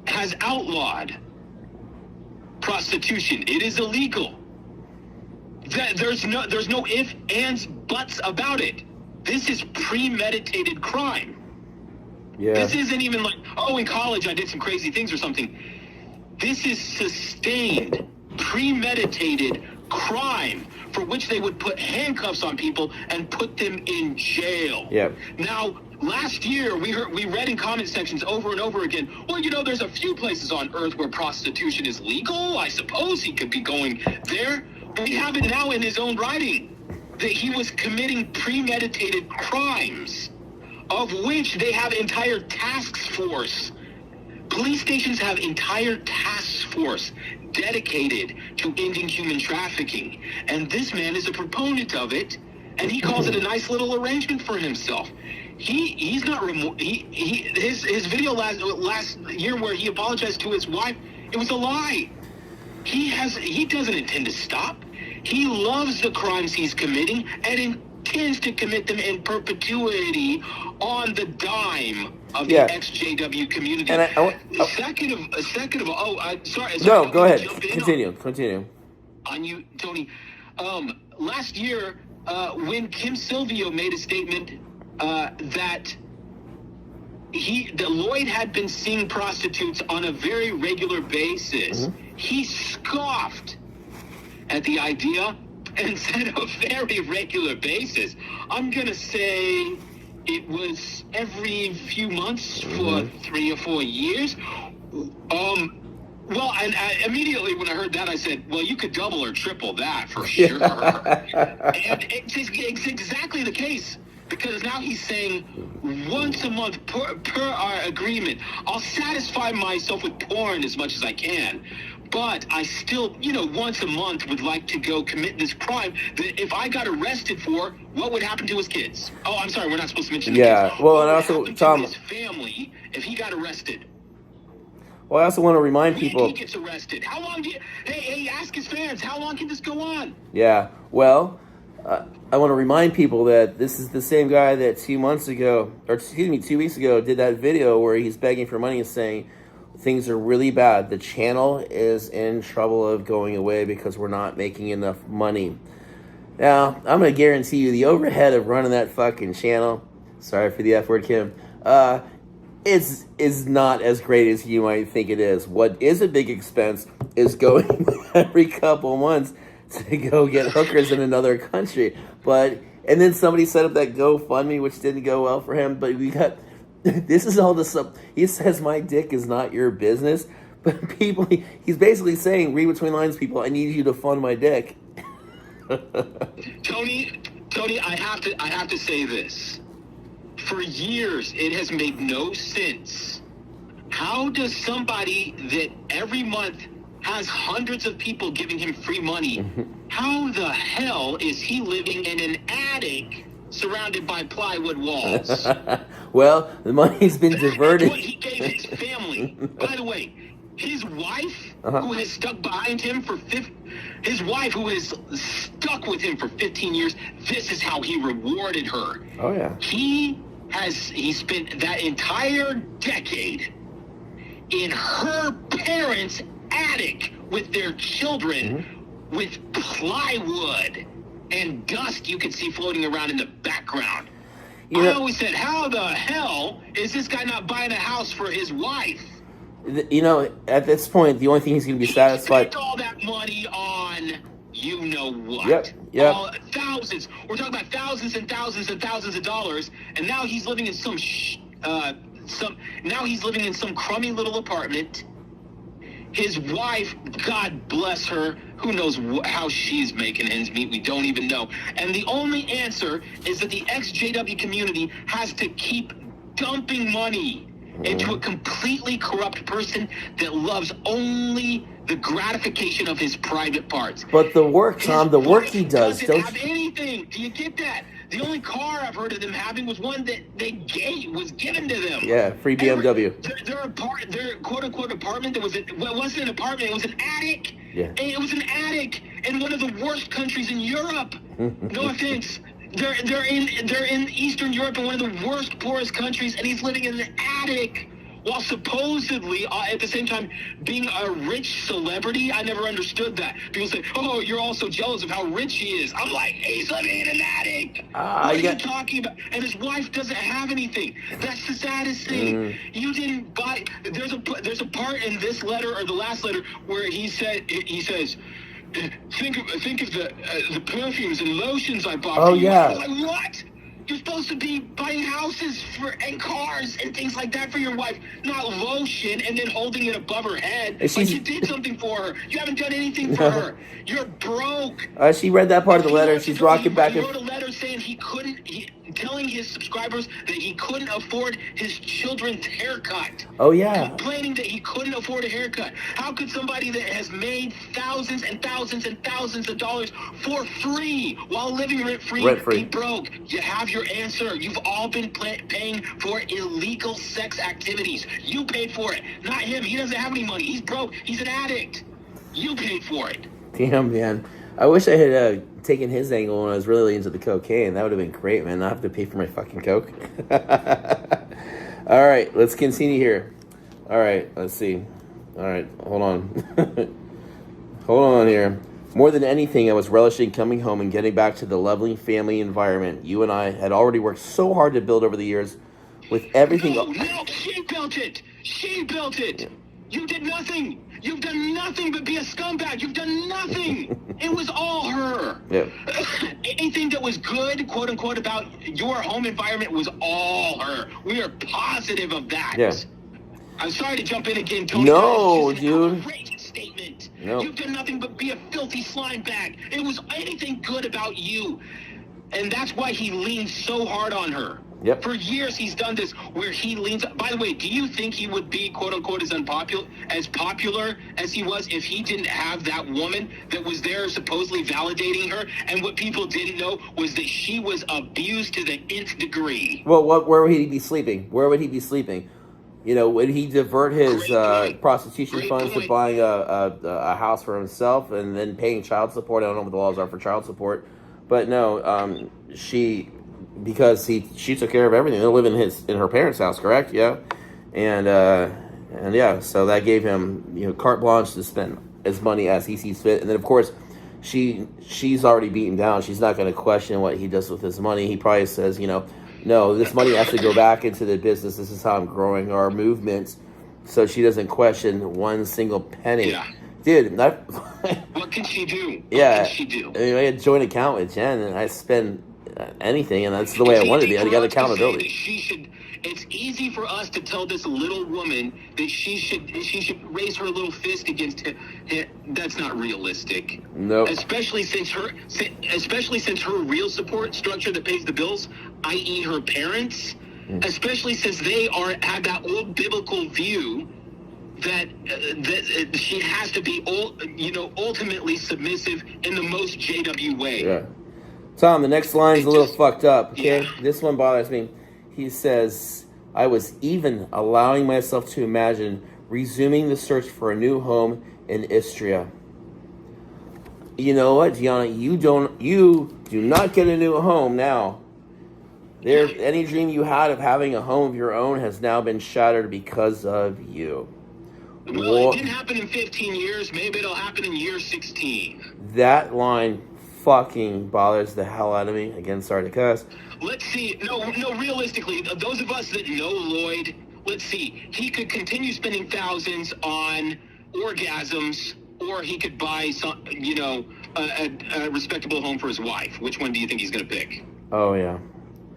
has outlawed prostitution. It is illegal. There's no ifs, ands, buts about it. This is premeditated crime. Yeah. This isn't even like, oh, in college I did some crazy things or something. This is sustained, premeditated crime for which they would put handcuffs on people and put them in jail. Yeah. Now, last year we read in comment sections over and over again, well, there's a few places on earth where prostitution is legal. I suppose he could be going there. We have it now in his own writing that he was committing premeditated crimes, of which they have entire task force. Police stations have entire task force dedicated to ending human trafficking. And this man is a proponent of it, and he calls it a nice little arrangement for himself. He's not his video last year where he apologized to his wife, it was a lie. He doesn't intend to stop. He loves the crimes he's committing and intends to commit them in perpetuity on the dime of the ex-JW community. And sorry. No, go ahead. Continue. On you, Tony. Last year, when Kim Silvio made a statement that Lloyd had been seeing prostitutes on a very regular basis, he scoffed at the idea and said a very regular basis. I'm going to say it was every few months for 3 or 4 years. Well, and immediately when I heard that, I said, well, you could double or triple that for sure. And it's exactly the case. Because now he's saying once a month per our agreement, I'll satisfy myself with porn as much as I can. But I still, once a month would like to go commit this crime that if I got arrested for, what would happen to his kids? Oh, I'm sorry, we're not supposed to mention the kids. Well, and also, Tom, his family if he got arrested. Well, I also want to remind people. He gets arrested. How long hey, ask his fans, how long can this go on? Yeah, well, I want to remind people that this is the same guy that 2 weeks ago, did that video where he's begging for money and saying things are really bad. The channel is in trouble of going away because we're not making enough money. Now, I'm going to guarantee you the overhead of running that fucking channel, sorry for the F word, Kim, is not as great as you might think it is. What is a big expense is going every couple months to go get hookers in another country. And then somebody set up that GoFundMe, which didn't go well for him. But this is all the stuff. He says, my dick is not your business. But he's basically saying, read between lines, people, I need you to fund my dick. Tony, I have to say this. For years, it has made no sense. How does somebody that every month has hundreds of people giving him free money, how the hell is he living in an attic surrounded by plywood walls? Well, the money's been diverted. That's what he gave his family. By the way, his wife, who has stuck behind him his wife who has stuck with him for 15 years, this is how he rewarded her. Oh, yeah. He he spent that entire decade in her parents' attic with their children, with plywood and dust you could see floating around in the background. I always said, how the hell is this guy not buying a house for his wife? You know, at this point, the only thing he's going to be satisfied. Spent all that money on you know what? Yep. Thousands. We're talking about thousands and thousands and thousands of dollars, and now he's living in some crummy little apartment. His wife, God bless her, who knows how she's making ends meet? We don't even know. And the only answer is that the ex-JW community has to keep dumping money into a completely corrupt person that loves only the gratification of his private parts. But the work, Tom, the work he does, doesn't have anything. Do you get that? The only car I've heard of them having was one that was given to them. Yeah, free BMW. Their quote-unquote apartment that wasn't an apartment, it was an attic. Yeah. It was an attic in one of the worst countries in Europe. No offense. They're in Eastern Europe in one of the worst, poorest countries, and he's living in an attic while supposedly at the same time being a rich celebrity. I never understood that. People say, "Oh, you're all so jealous of how rich he is." I'm like, he's living in an attic. What are you talking about? And his wife doesn't have anything. That's the saddest thing. You didn't buy. There's a part in this letter or the last letter where he says. Think of the perfumes and lotions I bought. Oh, for you. yeah. I was like, what? You're supposed to be buying houses and cars and things like that for your wife, not lotion and then holding it above her head. Like you did something for her. You haven't done anything for her. You're broke. She read that part of the letter. She's rocking back. He wrote a letter saying telling his subscribers that he couldn't afford his children's haircut. Oh, yeah. Complaining that he couldn't afford a haircut. How could somebody that has made thousands and thousands and thousands of dollars for free while living rent-free be broke? You have your answer. You've all been paying for illegal sex activities. You paid for it, not him. He doesn't have any money. He's broke. He's an addict. You paid for it. Damn, man. I wish I had taken his angle when I was really into the cocaine. That would have been great, man. Not have to pay for my fucking coke. All right, let's continue here. All right, let's see. All right, hold on. Hold on here. More than anything, I was relishing coming home and getting back to the lovely family environment you and I had already worked so hard to build over the years with everything. No, she built it. She built it. Yeah. You did nothing. You've done nothing but be a scumbag. You've done nothing. It was all her. Yeah. Anything that was good, quote unquote, about your home environment was all her. We are positive of that. Yeah. I'm sorry to jump in again, Tony. No, dude. An outrageous statement. No. You've done nothing but be a filthy slime bag. It was anything good about you. And that's why he leans so hard on her. Yep. For years he's done this where he leans. By the way, do you think he would be quote unquote as popular as he was if he didn't have that woman that was there supposedly validating her? And what people didn't know was that she was abused to the nth degree. Well, where would he be sleeping? Where would he be sleeping? You know, would he divert his prostitution funds to buying a house for himself and then paying child support? I don't know what the laws are for child support, but no, because she took care of everything. They live in her parents' house, correct? Yeah, and yeah, so that gave him carte blanche to spend as money as he sees fit. And then of course, she's already beaten down. She's not going to question what he does with his money. He probably says, no, this money has to go back into the business. This is how I'm growing our movements. So she doesn't question one single penny. Yeah. Dude, what can she do? Yeah, what can she do? I mean, I had a joint account with Jen, and I spend anything, and that's the way I want to be. I got accountability. It's easy for us to tell this little woman that she should raise her little fist against him. That's not realistic. No. Nope. Especially since her real support structure that pays the bills, i.e., her parents. Especially since they have that old biblical view that she has to be ultimately submissive in the most JW way. Yeah. Tom, the next line is a little fucked up, okay? Yeah. This one bothers me. He says, I was even allowing myself to imagine resuming the search for a new home in Istria. You know what, Gianna? You do not get a new home now. There, any dream you had of having a home of your own has now been shattered because of you. Well, it didn't happen in 15 years. Maybe it'll happen in year 16. That line fucking bothers the hell out of me. Again, sorry to cuss. Let's see. No, realistically, those of us that know Lloyd, let's see. He could continue spending thousands on orgasms, or he could buy some, a respectable home for his wife. Which one do you think he's going to pick? Oh, yeah.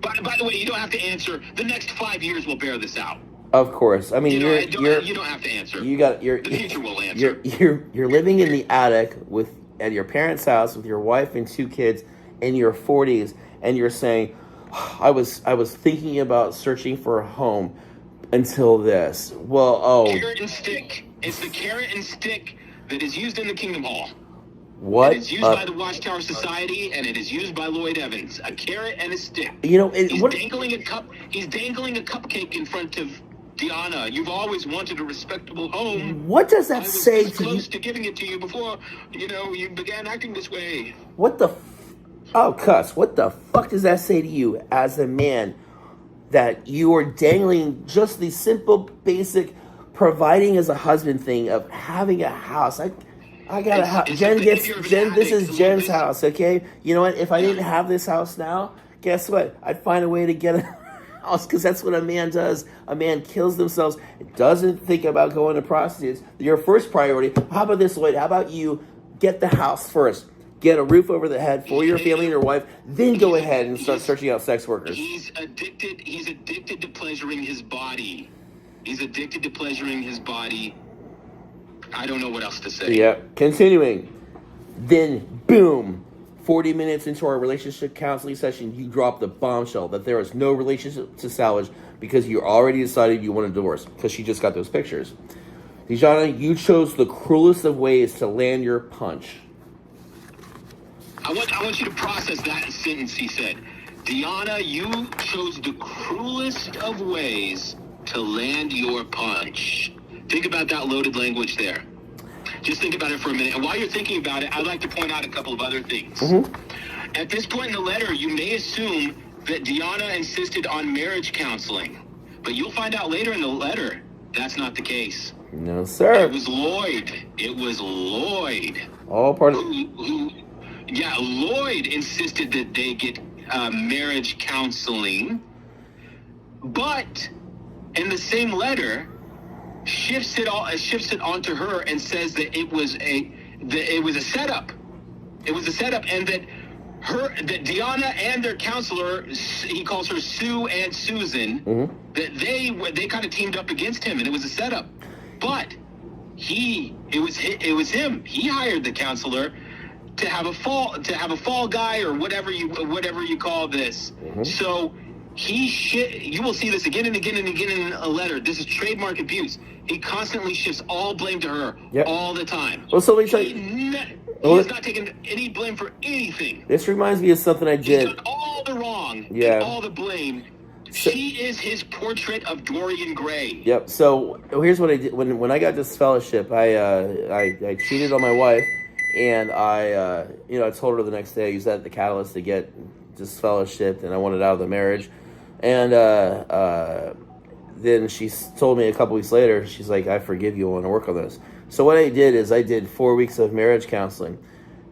By the way, you don't have to answer. The next 5 years will bear this out. Of course. I mean, you don't have to answer. The future will answer. You're living in the attic at your parents' house with your wife and 2 kids in your 40s, and you're saying, I was thinking about searching for a home until this. Well, carrot and stick. It's the carrot and stick that is used in the Kingdom Hall. What? It is used by the Watchtower Society, and it is used by Lloyd Evans. A carrot and a stick. He's dangling a cupcake in front of Diana. You've always wanted a respectable home. What does that say to you? I was close to giving it to you before, you began acting this way. What the cuss. What the fuck does that say to you as a man that you are dangling just the simple, basic providing as a husband thing of having a house? I got a house. This is Jen's house, okay? You know what? If I didn't have this house now, guess what? I'd find a way to get a house, because that's what a man does. A man kills themselves, doesn't think about going to prostitutes. Your first priority, how about this, Lloyd? How about you get the house first? Get a roof over the head for your family and your wife, then go ahead and start searching out sex workers. He's addicted to pleasuring his body. I don't know what else to say. Yeah. Continuing. Then, boom. 40 minutes into our relationship counseling session, you drop the bombshell that there is no relationship to salvage because you already decided you want a divorce, because she just got those pictures. Dijana, you chose the cruelest of ways to land your punch. I want you to process that sentence he said. Diana, you chose the cruelest of ways to land your punch. Think about that loaded language there. Just think about it for a minute. And while you're thinking about it, I'd like to point out a couple of other things. Mm-hmm. At this point in the letter, you may assume that Diana insisted on marriage counseling. But you'll find out later in the letter, that's not the case. No, sir. It was Lloyd. All part of... Lloyd insisted that they get marriage counseling. But in the same letter, shifts it onto her and says that it was a setup. It was a setup, and that Diana and their counselor, he calls her Sue and Susan, mm-hmm. that they kind of teamed up against him, and it was a setup. But it was him. He hired the counselor to have a fall guy, or whatever you call this. Mm-hmm. So you will see this again and again and again in a letter. This is trademark abuse. He constantly shifts all blame to her, yep. all the time. Well, so let me tell you. He has not taken any blame for anything. This reminds me of something I did. He's done all the wrong, yeah. and all the blame. She is his portrait of Dorian Gray. Yep. So here's what I did when I got this fellowship. I cheated on my wife, and I told her the next day I used that as the catalyst to get disfellowshipped, and I wanted out of the marriage, and then she told me a couple weeks later, she's like, I forgive you, I want to work on this. So what I did is I did 4 weeks of marriage counseling.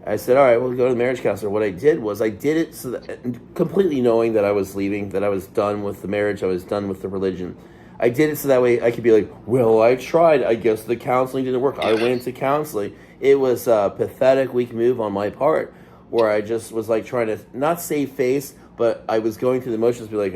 I said, all right, we'll go to the marriage counselor. What I did was I did it so that, completely knowing that I was leaving, that I was done with the marriage, I was done with the religion. I did it so that way I could be like, well, I tried. I guess the counseling didn't work. I went to counseling. It was a pathetic, weak move on my part, where I just was like trying to not save face, but I was going through the motions, be like,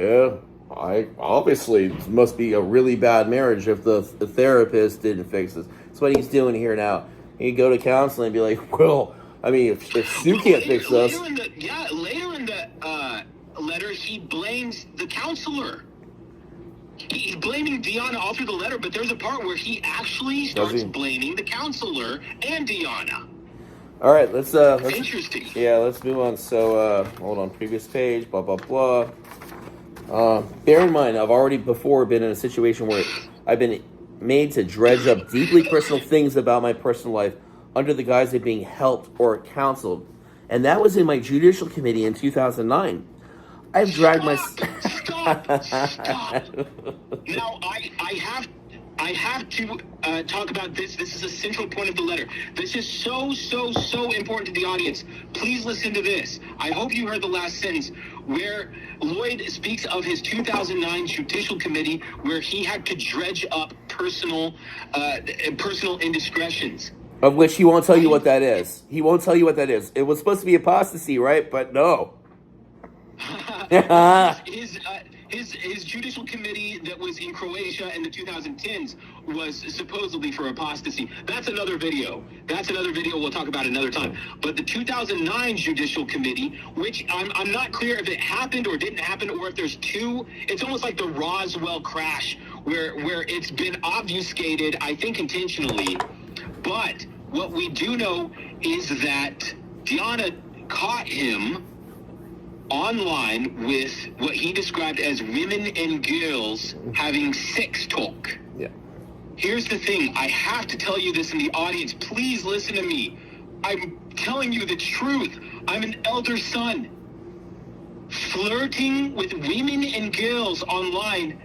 I obviously must be a really bad marriage if the therapist didn't fix this. That's what he's doing here now. He go to counseling and be like, well, I mean, if Sue can't fix us. Later in the letter, he blames the counselor. He's blaming Diana all through the letter, but there's a part where he actually starts blaming the counselor and Diana. All right, let's interesting. Yeah, let's move on. So, hold on, previous page, blah, blah, blah. Bear in mind, I've already before been in a situation where I've been made to dredge up deeply personal things about my personal life under the guise of being helped or counseled. And that was in my judicial committee in 2009. I've dragged my. Stop! Now I have to talk about this. This is a central point of the letter. This is so important to the audience. Please listen to this. I hope you heard the last sentence where Lloyd speaks of his 2009 Judicial Committee, where he had to dredge up personal indiscretions. Of which he won't tell you what that is. He won't tell you what that is. It was supposed to be apostasy, right? But no. His judicial committee that was in Croatia in the 2010s was supposedly for apostasy. That's another video. We'll talk about another time. But the 2009 judicial committee, which I'm not clear if it happened or didn't happen, or if there's two. It's almost like the Roswell crash where it's been obfuscated, I think intentionally. But what we do know is that Diana caught him online with what he described as women and girls having sex talk. Yeah. Here's the thing. I have to tell you this in the audience. Please listen to me. I'm telling you the truth. I'm an elder son. Flirting with women and girls online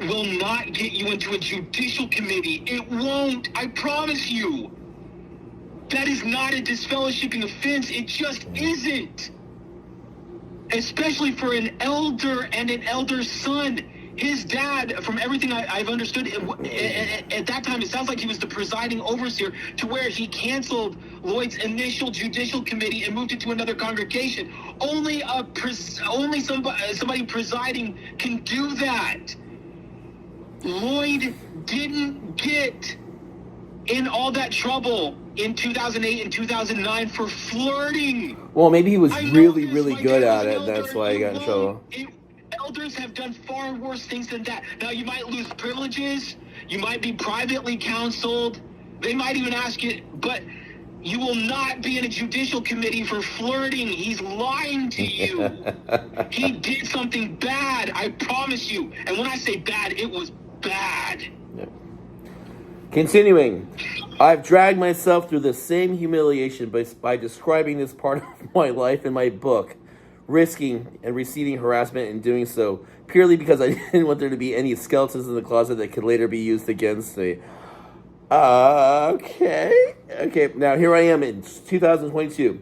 will not get you into a judicial committee. It won't. I promise you. That is not a disfellowshipping offense. It just isn't. Especially for an elder and an elder son. His dad, from everything I've understood, at that time, it sounds like he was the presiding overseer, to where he canceled Lloyd's initial judicial committee and moved it to another congregation. Only somebody presiding can do that. Lloyd didn't get in all that trouble in 2008 and 2009 for flirting. Well, maybe he was really good at it. That's why he got in trouble. Elders have done far worse things than that. Now, you might lose privileges. You might be privately counseled. They might even ask you, but you will not be in a judicial committee for flirting. He's lying to you. He did something bad, I promise you. And when I say bad, it was bad. Yeah. Continuing, I've dragged myself through the same humiliation by describing this part of my life in my book, risking and receiving harassment in doing so, purely because I didn't want there to be any skeletons in the closet that could later be used against me. Okay, now here I am in 2022,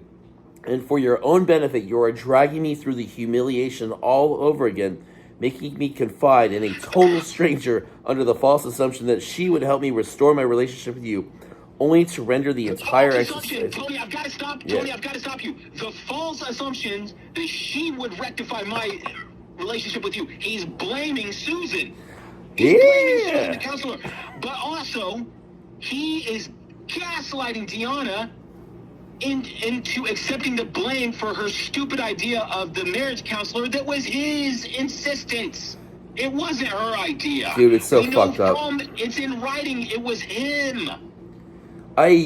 and for your own benefit, you are dragging me through the humiliation all over again, making me confide in a total stranger under the false assumption that she would help me restore my relationship with you, only to render the entire exercise. Tony, I've got to stop. Tony, I've got to stop you. The false assumptions that she would rectify my relationship with you. He's blaming Susan. He's blaming Susan, the counselor. But also, he is gaslighting Deanna into accepting the blame for her stupid idea of the marriage counselor that was his insistence. It wasn't her idea. Dude, it's so fucked up. It's in writing. It was him. Under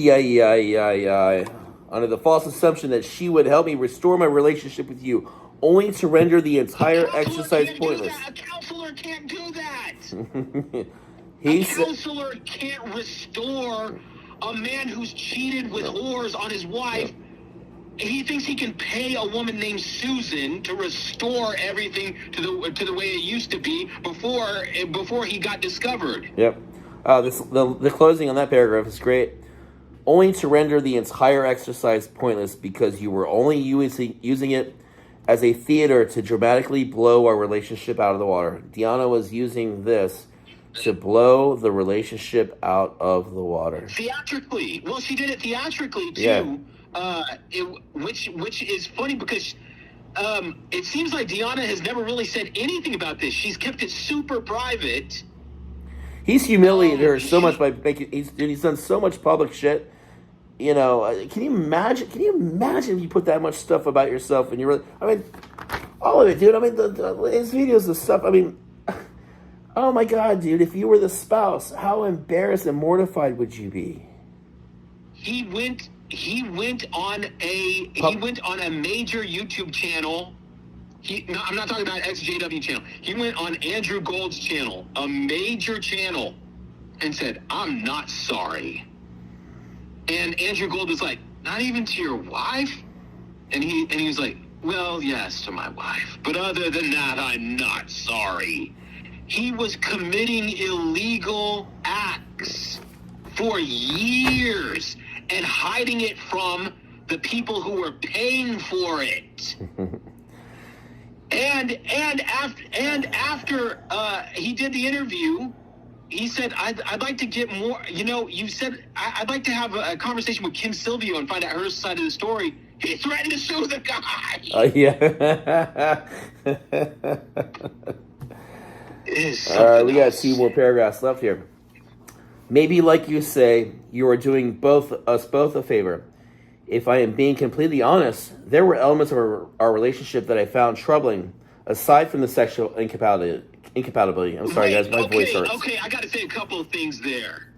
the false assumption that she would help me restore my relationship with you, only to render the entire exercise pointless. A counselor can't do that. A counselor can't restore a man who's cheated with whores on his wife. He thinks he can pay a woman named Susan to restore everything to the way it used to be before he got discovered. Yep. The closing on that paragraph is great. Only to render the entire exercise pointless because you were only using it as a theater to dramatically blow our relationship out of the water. Deanna was using this to blow the relationship out of the water. Theatrically. Well, she did it theatrically, too. Yeah. Which is funny because it seems like Deanna has never really said anything about this. She's kept it super private. He's humiliated her so much by making. He's done so much public shit. You know, can you imagine? Can you imagine if you put that much stuff about yourself and you're really? I mean, all of it, dude. I mean, his videos and stuff. I mean, oh my god, dude! If you were the spouse, how embarrassed and mortified would you be? He went on a major YouTube channel. I'm not talking about XJW channel. He went on Andrew Gold's channel, a major channel, and said, "I'm not sorry." And Andrew Gold was like, "Not even to your wife?" And he was like, Well, yes, to my wife. But other than that, I'm not sorry. He was committing illegal acts for years and hiding it from the people who were paying for it. and after he did the interview, he said, I'd like to get more, you said, I'd like to have a conversation with Kim Silvio and find out her side of the story. He threatened to sue the guy. Yeah. All right, we got 2 more paragraphs left here. Maybe, like you say, you are doing us both a favor. If I am being completely honest, there were elements of our relationship that I found troubling, aside from the sexual incompatibility. I'm sorry, guys, my voice hurts. Okay, I got to say a couple of things there.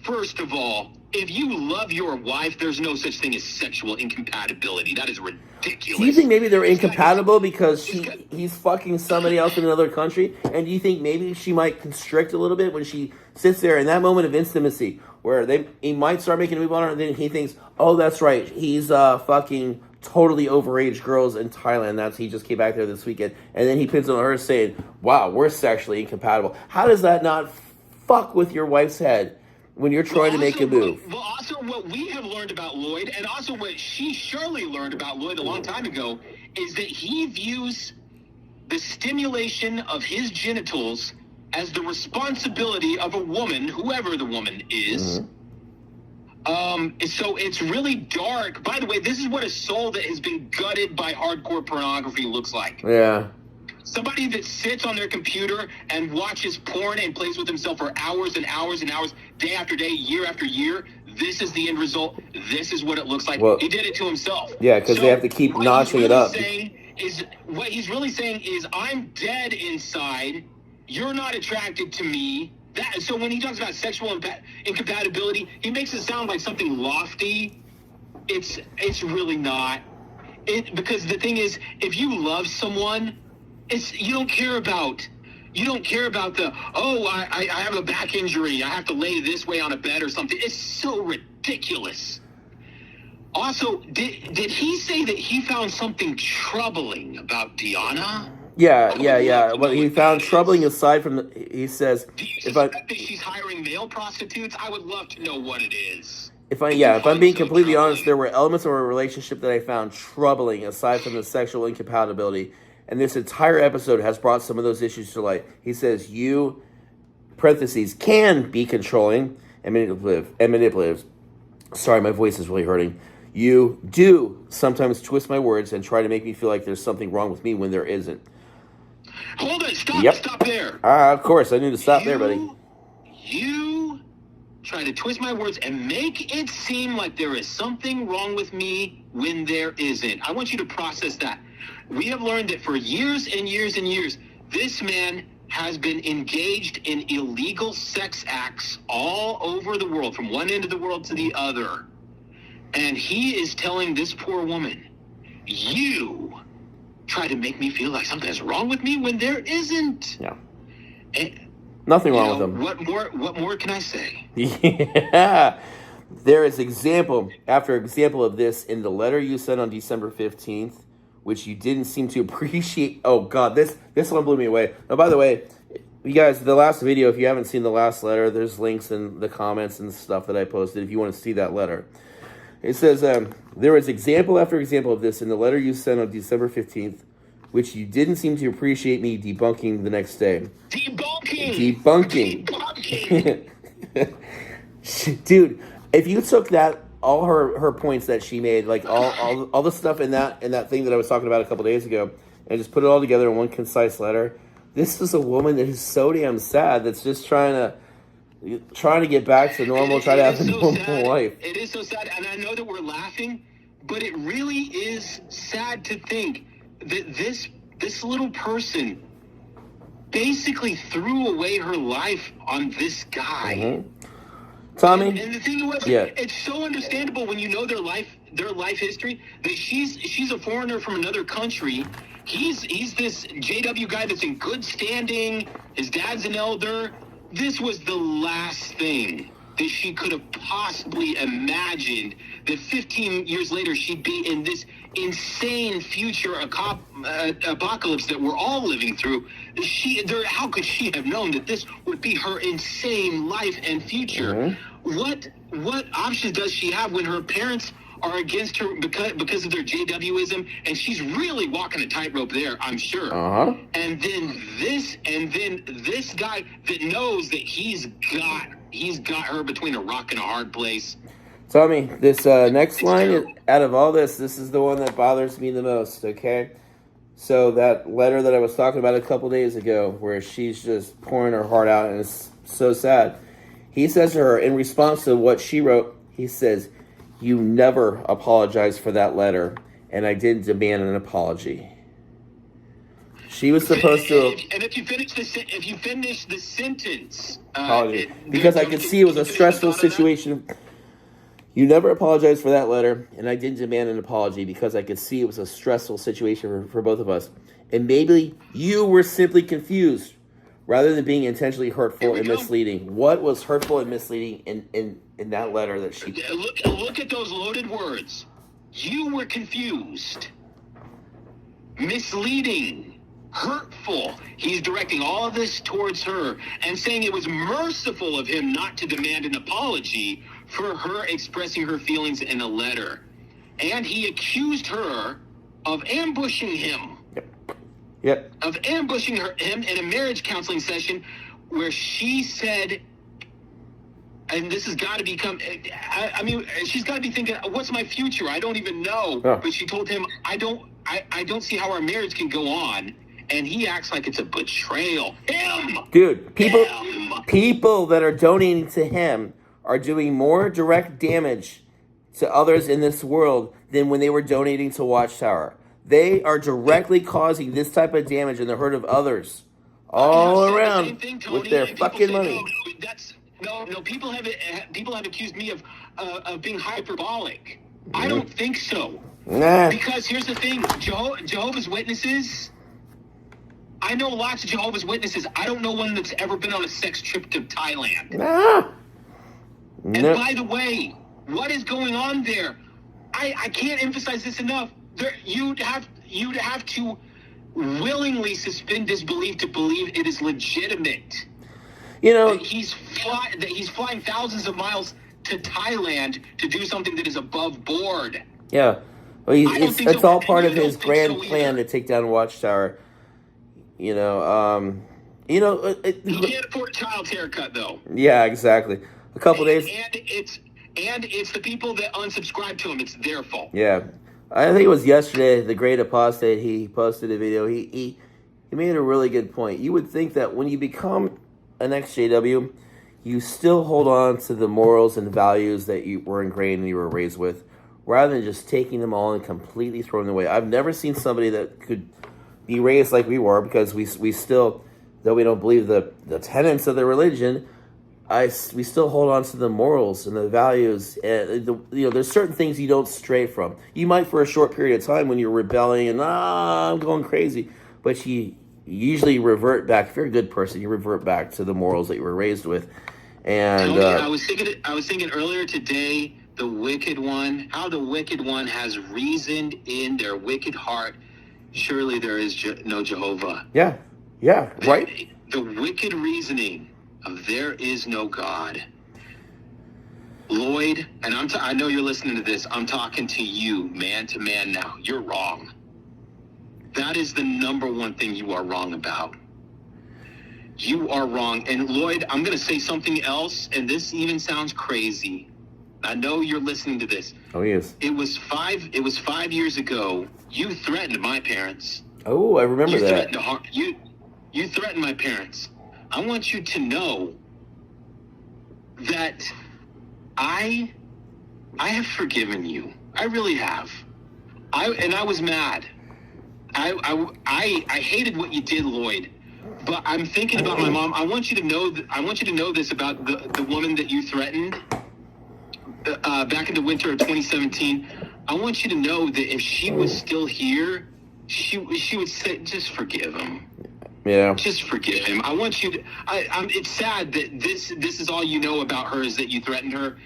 First of all, if you love your wife, there's no such thing as sexual incompatibility. That is ridiculous. Do you think maybe they're incompatible because he's fucking somebody else in another country? And do you think maybe she might constrict a little bit when she sits there in that moment of intimacy where he might start making a move on her, and then he thinks, oh, that's right, he's fucking totally overage girls in Thailand. He just came back there this weekend. And then he pins on her saying, wow, we're sexually incompatible. How does that not fuck with your wife's head when you're trying to make a move? Well, also what we have learned about Lloyd, and also what she surely learned about Lloyd a long time ago, is that he views the stimulation of his genitals as the responsibility of a woman, whoever the woman is. So it's really dark. By the way, this is what a soul that has been gutted by hardcore pornography looks like. Yeah. Somebody that sits on their computer and watches porn and plays with himself for hours and hours and hours, day after day, year after year. This is the end result. This is what it looks like. Well, he did it to himself. Yeah, because they have to keep notching it up. What he's really saying is, I'm dead inside. You're not attracted to me. So when he talks about sexual incompatibility, he makes it sound like something lofty. It's really not. Because the thing is, if you love someone, you don't care about the, I have a back injury, I have to lay this way on a bed or something. It's so ridiculous. Also, did he say that he found something troubling about Deanna? Yeah. Well, he found troubling aside from he says, do you suspect that she's hiring male prostitutes? I would love to know what it is. If I'm being completely honest, there were elements of our relationship that I found troubling aside from the sexual incompatibility. And this entire episode has brought some of those issues to light. He says, you, parentheses, can be controlling and manipulative. Sorry, my voice is really hurting. You do sometimes twist my words and try to make me feel like there's something wrong with me when there isn't. Hold it. Stop there. Of course, I need to stop there, buddy. You try to twist my words and make it seem like there is something wrong with me when there isn't. I want you to process that. We have learned that for years and years and years, this man has been engaged in illegal sex acts all over the world, from one end of the world to the other. And he is telling this poor woman, you try to make me feel like something's wrong with me when there isn't. Yeah. And, nothing wrong with him. What more can I say? Yeah. There is example after example of this in the letter you sent on December 15th, which you didn't seem to appreciate. Oh, God, this one blew me away. Oh, by the way, you guys, the last video, if you haven't seen the last letter, there's links in the comments and stuff that I posted if you want to see that letter. It says, there is example after example of this in the letter you sent on December 15th, which you didn't seem to appreciate me debunking the next day. Debunking. Dude, if you took that, all her points that she made, like all the stuff in that thing that I was talking about a couple days ago, and just put it all together in one concise letter, this is a woman that is so damn sad that's just trying to get back to normal, try to have a normal life. It is so sad, and I know that we're laughing, but it really is sad to think that this little person basically threw away her life on this guy. Mm-hmm. Tommy? And the thing was, it's so understandable when you know their life history, that she's a foreigner from another country. He's this JW guy that's in good standing. His dad's an elder. This was the last thing that she could have possibly imagined that 15 years later she'd be in this insane future apocalypse that we're all living through. How could she have known that this would be her insane life and future? Mm-hmm. What options does she have when her parents are against her because of their JWism, and she's really walking a tightrope there, I'm sure. And then this guy that knows that he's got her between a rock and a hard place. Tommy, this next line, out of all this is the one that bothers me the most, okay? So that letter that I was talking about a couple days ago, where she's just pouring her heart out, and it's so sad. He says to her, in response to what she wrote, he says, "You never apologized for that letter, and I didn't demand an apology." She was supposed to. And if you finish the sentence, apology, because I could see it was a stressful situation. You never apologized for that letter, and I didn't demand an apology because I could see it was a stressful situation for both of us. And maybe you were simply confused, rather than being intentionally hurtful and misleading. What was hurtful and misleading in that letter that she... Look at those loaded words. You were confused, misleading, hurtful. He's directing all of this towards her and saying it was merciful of him not to demand an apology for her expressing her feelings in a letter. And he accused her of ambushing him. Yep. Of ambushing him in a marriage counseling session where she said, and this has got to become, I mean, she's got to be thinking, what's my future? I don't even know. Oh. But she told him, I don't see how our marriage can go on. And he acts like it's a betrayal. Him! Dude, people that are donating to him are doing more direct damage to others in this world than when they were donating to Watchtower. They are directly causing this type of damage in the hurt of others all around with their fucking money. No, people have accused me of being hyperbolic. I don't think so. Nah. Because here's the thing, Jehovah's Witnesses, I know lots of Jehovah's Witnesses. I don't know one that's ever been on a sex trip to Thailand. Nah. And by the way, what is going on there? I can't emphasize this enough. You'd have to willingly suspend disbelief to believe it is legitimate. You know, that he's flying thousands of miles to Thailand to do something that is above board. Yeah, well, it's all part of his grand plan to take down Watchtower. You know, he can't afford a child's haircut though. Yeah, exactly. A couple days, and it's the people that unsubscribe to him. It's their fault. Yeah, I think it was yesterday. The Great Apostate. He posted a video. He made a really good point. You would think that when you become an ex-JW, you still hold on to the morals and values that you were ingrained and you were raised with, rather than just taking them all and completely throwing them away. I've never seen somebody that could be raised like we were, because we still, though we don't believe the tenets of the religion, we still hold on to the morals and the values. And there's certain things you don't stray from. You might for a short period of time when you're rebelling and I'm going crazy, but you usually revert back. If you're a good person, you revert back to the morals that you were raised with. And Tony, I was thinking earlier today, the wicked one has reasoned in their wicked heart. Surely there is no Jehovah. Yeah, right. The wicked reasoning of there is no God. Lloyd, and I know you're listening to this. I'm talking to you, man to man now. You're wrong. That is the number one thing you are wrong about. You are wrong. And Lloyd, I'm going to say something else, and this even sounds crazy. I know you're listening to this. Oh, yes. It was 5 years ago. You threatened my parents. Oh, I remember that. You threatened my parents. I want you to know that I have forgiven you. I really have. I was mad. I hated what you did, Lloyd. But I'm thinking about my mom. I want you to know this about the woman that you threatened back in the winter of 2017. I want you to know that if she was still here, she would say, just forgive him. Yeah. Just forgive him. I want you to. It's sad that this is all you know about her, is that you threatened her.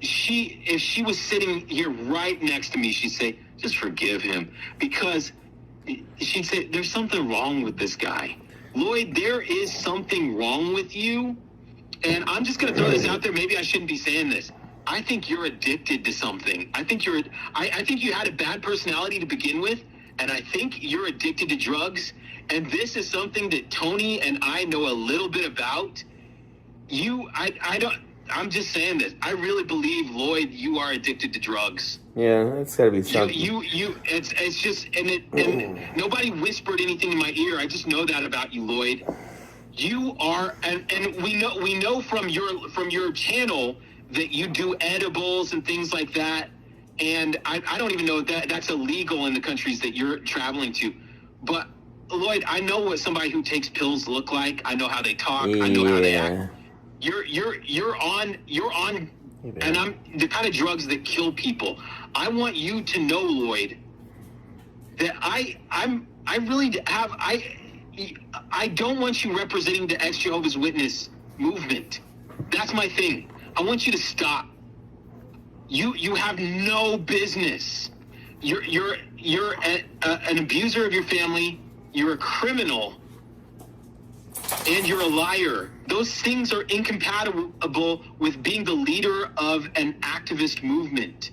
If she was sitting here right next to me, she'd say, just forgive him, because she'd say, there's something wrong with this guy. Lloyd, there is something wrong with you. And I'm just going to throw this out there. Maybe I shouldn't be saying this. I think you're addicted to something. I think I think you had a bad personality to begin with, and I think you're addicted to drugs. And this is something that Tony and I know a little bit about. I'm just saying this. I really believe, Lloyd, you are addicted to drugs. Yeah, that's gotta be something. It's just, and nobody whispered anything in my ear. I just know that about you, Lloyd. You are, and we know from your channel that you do edibles and things like that. And I don't even know that's illegal in the countries that you're traveling to. But Lloyd, I know what somebody who takes pills look like. I know how they talk. I know how they act. You're on, and I'm the kind of drugs that kill people. I want you to know, Lloyd, that I don't want you representing the ex-Jehovah's Witness movement. That's my thing. I want you to stop. You have no business. You're an abuser of your family. You're a criminal, and you're a liar. Those things are incompatible with being the leader of an activist movement.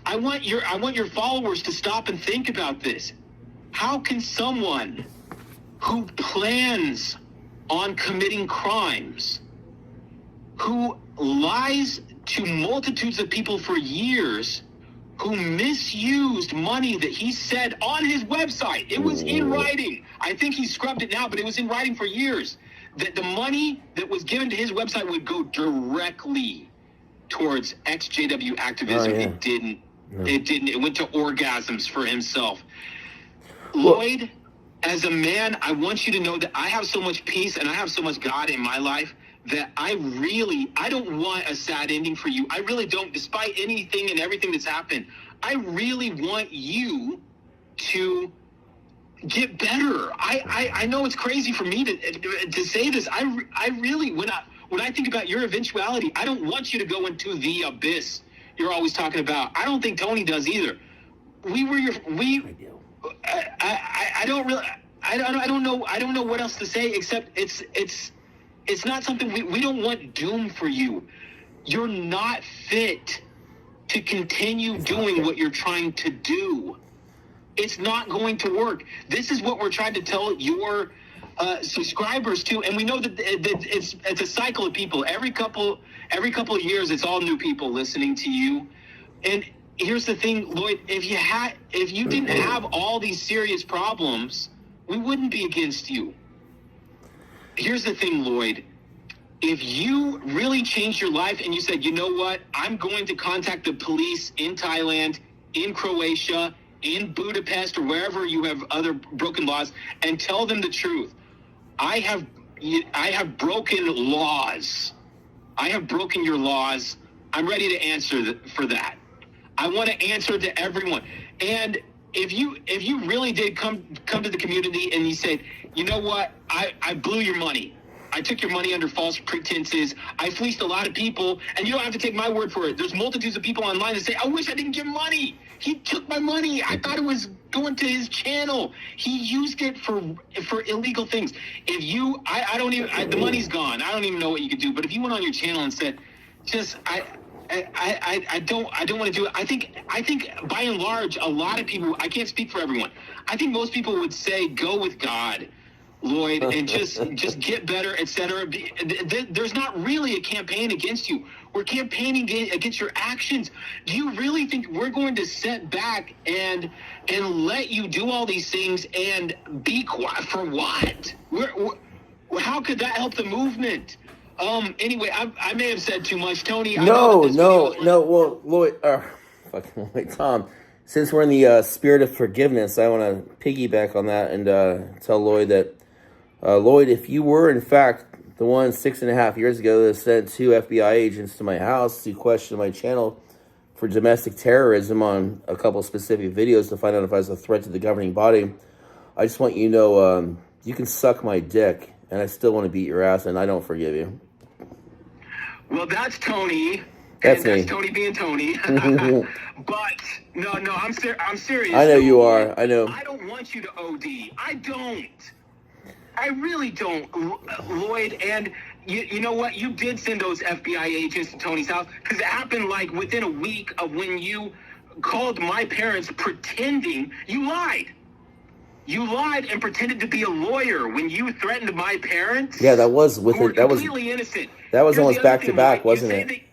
I want your followers to stop and think about this. How can someone who plans on committing crimes, who lies to multitudes of people for years, who misused money that he said on his website, it was in writing. I think he scrubbed it now, but it was in writing for years, that the money that was given to his website would go directly towards ex-JW activism. It didn't. No. It didn't. It went to orgasms for himself. Lloyd, as a man, I want you to know that I have so much peace and I have so much God in my life that I don't want a sad ending for you. I really don't, despite anything and everything that's happened. I really want you to get better. I know it's crazy for me to say this. I really, when I think about your eventuality, I don't want you to go into the abyss you're always talking about. I don't think Tony does either. I don't know what else to say except it's not something we don't want doom for you. You're not fit to continue doing what you're trying to do. It's not going to work. This is what we're trying to tell your subscribers too, and we know that it's a cycle of people. Every couple of years, it's all new people listening to you. And here's the thing, Lloyd: if you didn't have all these serious problems, we wouldn't be against you. Here's the thing, Lloyd: if you really changed your life and you said, you know what, I'm going to contact the police in Thailand, in Croatia, in Budapest, or wherever you have other broken laws, and tell them the truth. I have broken laws. I have broken your laws. I'm ready to answer for that. I want to answer to everyone. And if you really did come to the community and you said, you know what, I blew your money. I took your money under false pretenses. I fleeced a lot of people, and you don't have to take my word for it. There's multitudes of people online that say, I wish I didn't give money. He took my money. I thought it was going to his channel. He used it for illegal things. If you, the money's gone. I don't even know what you could do. But if you went on your channel and said, I don't want to do it. I think by and large, a lot of people, I can't speak for everyone. I think most people would say, go with God, Lloyd, and just get better, etc. There's not really a campaign against you. We're campaigning against your actions. Do you really think we're going to sit back and let you do all these things and be quiet for what? How could that help the movement? Anyway, I may have said too much, Tony. No. Well, Lloyd, Tom. Since we're in the spirit of forgiveness, I want to piggyback on that and tell Lloyd that, Lloyd, if you were in fact the one 6.5 years ago that sent 2 FBI agents to my house to question my channel for domestic terrorism on a couple specific videos to find out if I was a threat to the governing body, I just want you to know, you can suck my dick, and I still want to beat your ass, and I don't forgive you. Well, that's Tony. That's and me. That's Tony being Tony. But no, I'm serious. I know you are. I know. I don't want you to OD. I don't. I really don't, Lloyd. And you know what? You did send those FBI agents to Tony's house because it happened like within a week of when you called my parents pretending you lied. You lied and pretended to be a lawyer when you threatened my parents. Yeah, that was within. That was completely innocent. That was Here's almost the other back to thing, back, Lloyd. wasn't it?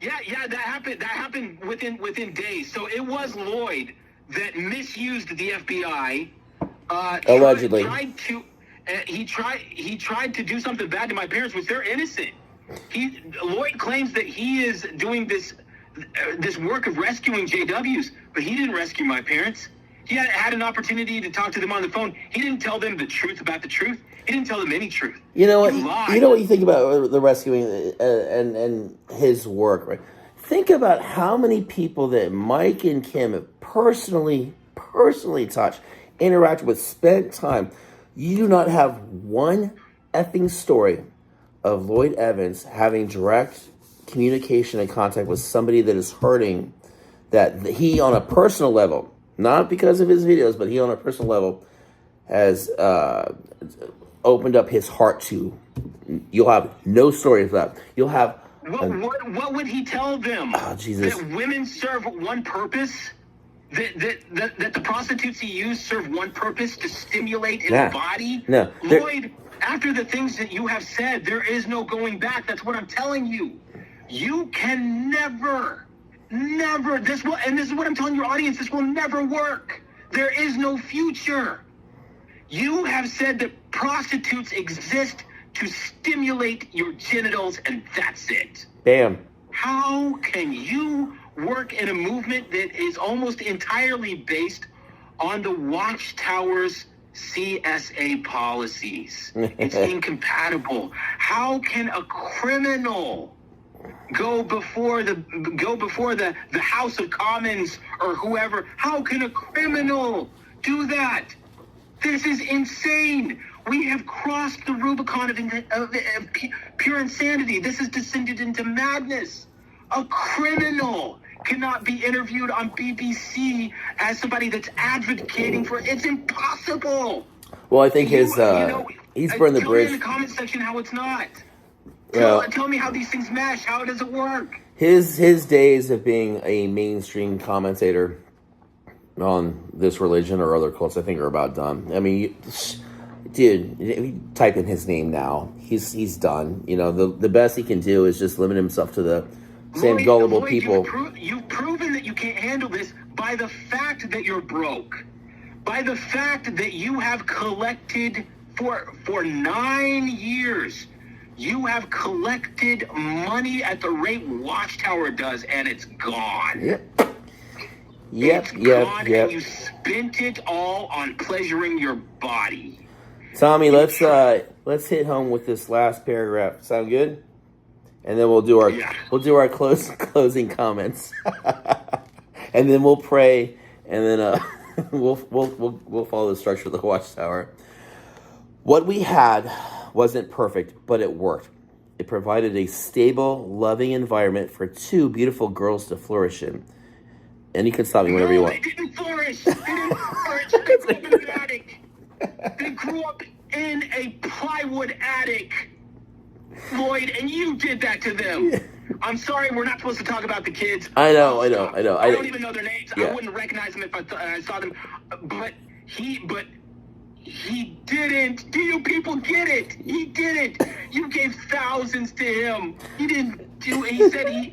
Yeah, that happened. That happened within days. So it was Lloyd that misused the FBI. Allegedly. He tried to do something bad to my parents, which they're innocent. Lloyd claims that he is doing this work of rescuing JWs, but he didn't rescue my parents. He had an opportunity to talk to them on the phone. He didn't tell them the truth about the truth. He didn't tell them any truth. You know what? You know what you think about the rescuing and his work, right? Think about how many people that Mike and Kim have personally touched, interacted with, spent time. You do not have one effing story of Lloyd Evans having direct communication and contact with somebody that is hurting, that he on a personal level, not because of his videos, but he on a personal level has opened up his heart to. You'll have no story of that. You'll have... What would he tell them? Oh, Jesus. That women serve one purpose? That the prostitutes he used serve one purpose, to stimulate his body? No. Lloyd, after the things that you have said, there is no going back. That's what I'm telling you. You can never, this is what I'm telling your audience, this will never work. There is no future. You have said that prostitutes exist to stimulate your genitals, and that's it. Bam. How can you work in a movement that is almost entirely based on the Watchtower's CSA policies? It's incompatible. How can a criminal go before the House of Commons or whoever? How can a criminal do that? This is insane. We have crossed the Rubicon of pure insanity. This has descended into madness. A criminal cannot be interviewed on BBC as somebody that's advocating for it. It's impossible. Well, I think he's burned the bridge. Tell me in the comment section how it's not. Tell me how these things mesh. How does it work? His days of being a mainstream commentator on this religion or other cults, I think, are about done. I mean, dude, you type in his name now. He's done. You know, the best he can do is just limit himself to the same gullible people. You've proven that you can't handle this by the fact that you're broke. By the fact that you have collected for 9 years. You have collected money at the rate Watchtower does, and it's gone. Yep. And you spent it all on pleasuring your body. Tommy, let's hit home with this last paragraph. Sound good? And then we'll do our closing comments, and then we'll pray, and then we'll follow the structure of the Watchtower. What we had wasn't perfect, but it worked. It provided a stable, loving environment for two beautiful girls to flourish in. And you can stop me whenever you want. They didn't flourish. They grew up in an attic. They grew up in a plywood attic, Lloyd, and you did that to them. I'm sorry, we're not supposed to talk about the kids. I know. I don't even know their names. Yeah. I wouldn't recognize them if I saw them. But he didn't. Do you people get it? He didn't. You gave thousands to him. He didn't do it. He said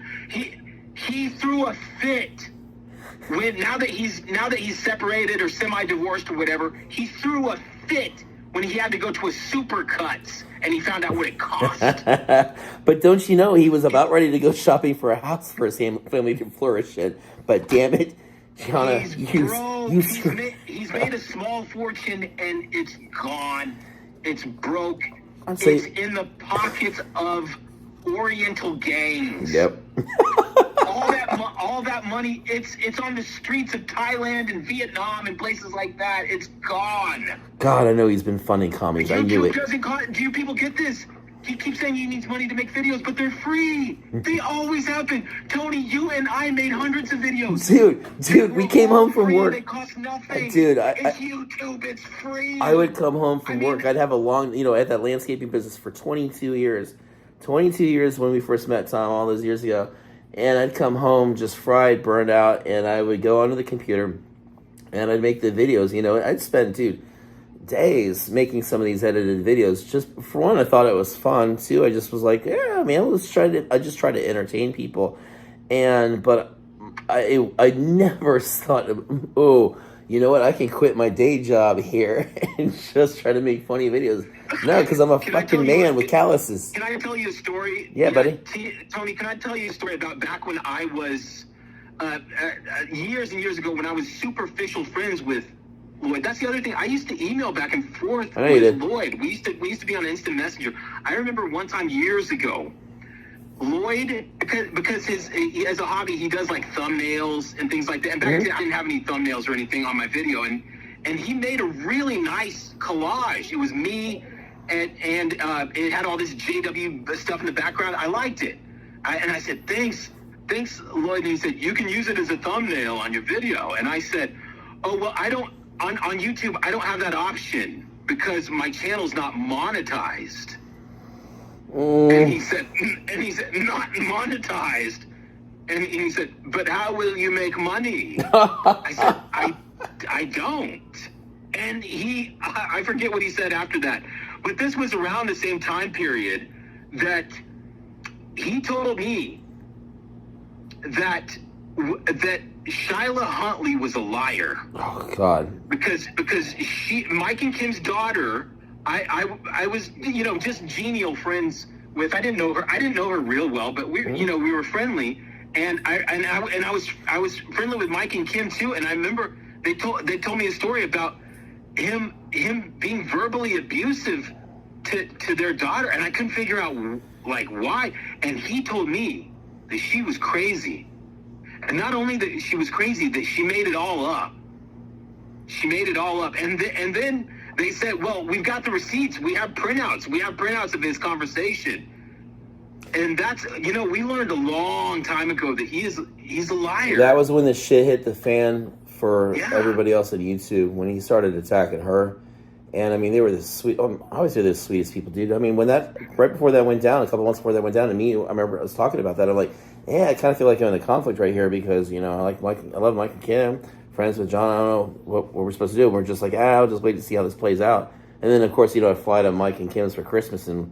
he threw a fit. Now that he's separated or semi-divorced or whatever, he threw a fit when he had to go to a Supercuts and he found out what it cost. But don't you know, he was about ready to go shopping for a house for his family to flourish in. But damn it, Gianna, he's made a small fortune and it's gone. It's broke. It's in the pockets of Oriental gangs. Yep. all all that money, it's on the streets of Thailand and Vietnam and places like that. It's gone. God, I know he's been funding commies. I knew it. Do you people get this? He keeps saying he needs money to make videos, but they're free. They always have been. Tony, you and I made hundreds of videos. Dude, we came home from work. They cost nothing. Dude, it's YouTube. It's free. I would come home from work. I'd have a long, I had that landscaping business for 22 years. 22 years when we first met, Tom, all those years ago. And I'd come home just fried, burned out, and I would go onto the computer and I'd make the videos. I'd spend, days making some of these edited videos. Just for one, I thought it was fun. Two, I just was like, yeah, man, I just try to entertain people. But I never thought, oh, you know what? I can quit my day job here and just try to make funny videos. No, because I'm a fucking man with calluses. Can I tell you a story? Yeah, buddy. Tony, can I tell you a story about back when I was, years and years ago, when I was superficial friends with Lloyd? That's the other thing. I used to email back and forth with Lloyd. We used to be on Instant Messenger. I remember one time years ago, Lloyd, because he, as a hobby, he does like thumbnails and things like that. And back then, I didn't have any thumbnails or anything on my video. And he made a really nice collage. It was me, and it had all this JW stuff in the background. I liked it. And I said, thanks, Lloyd. And he said, you can use it as a thumbnail on your video. And I said, oh, well, I don't. On YouTube, I don't have that option because my channel's not monetized. And he said, not monetized. And he said, but how will you make money? I said, I don't. And I forget what he said after that. But this was around the same time period that he told me that Shyla Huntley was a liar. Oh God! Because Mike and Kim's daughter, I was just genial friends with. I didn't know her real well, but we were friendly, and I was friendly with Mike and Kim too. And I remember they told me a story about him being verbally abusive to their daughter, and I couldn't figure out like why. And he told me that she was crazy. And not only that she was crazy, that she made it all up. And then they said, well, we've got the receipts. We have printouts of this conversation. And that's, we learned a long time ago that he's a liar. That was when the shit hit the fan for everybody else on YouTube, when he started attacking her. And I mean, they were the sweet. I always say they're the sweetest people, dude. I mean, right before that went down, a couple months before that went down, and me, I remember I was talking about that. I'm like, yeah, I kind of feel like I'm in a conflict right here because I like Mike, I love Mike and Kim, friends with John. I don't know what we're supposed to do. We're just like, I'll just wait to see how this plays out. And then, of course, I fly to Mike and Kim's for Christmas in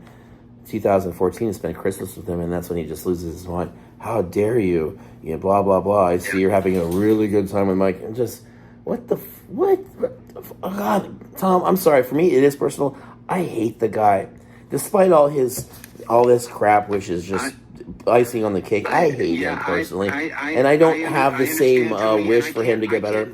2014 and spend Christmas with them, and that's when he just loses his mind. How dare you? Blah blah blah. I see you're having a really good time with Mike, and just what? Oh God, Tom, I'm sorry. For me, it is personal. I hate the guy, despite all this crap, which is just icing on the cake. I hate him personally, and I don't have the same wish for him to get better.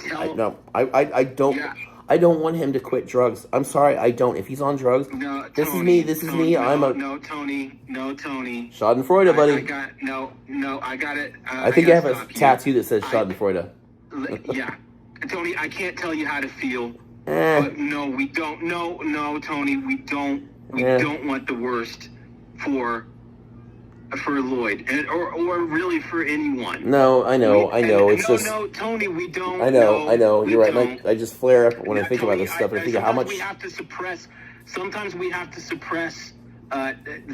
I don't want him to quit drugs. I'm sorry, I don't. If he's on drugs, this is me. No, Tony. Schadenfreude, buddy. I got it. I think I have a tattoo that says Schadenfreude. Yeah. Tony, I can't tell you how to feel. But no, we don't. No, Tony, we don't. We don't want the worst for Lloyd, or really for anyone. No, I know. No, Tony, we don't. I know. You're right. I just flare up when I think about this stuff. I think of how much we have to suppress. Sometimes we have to suppress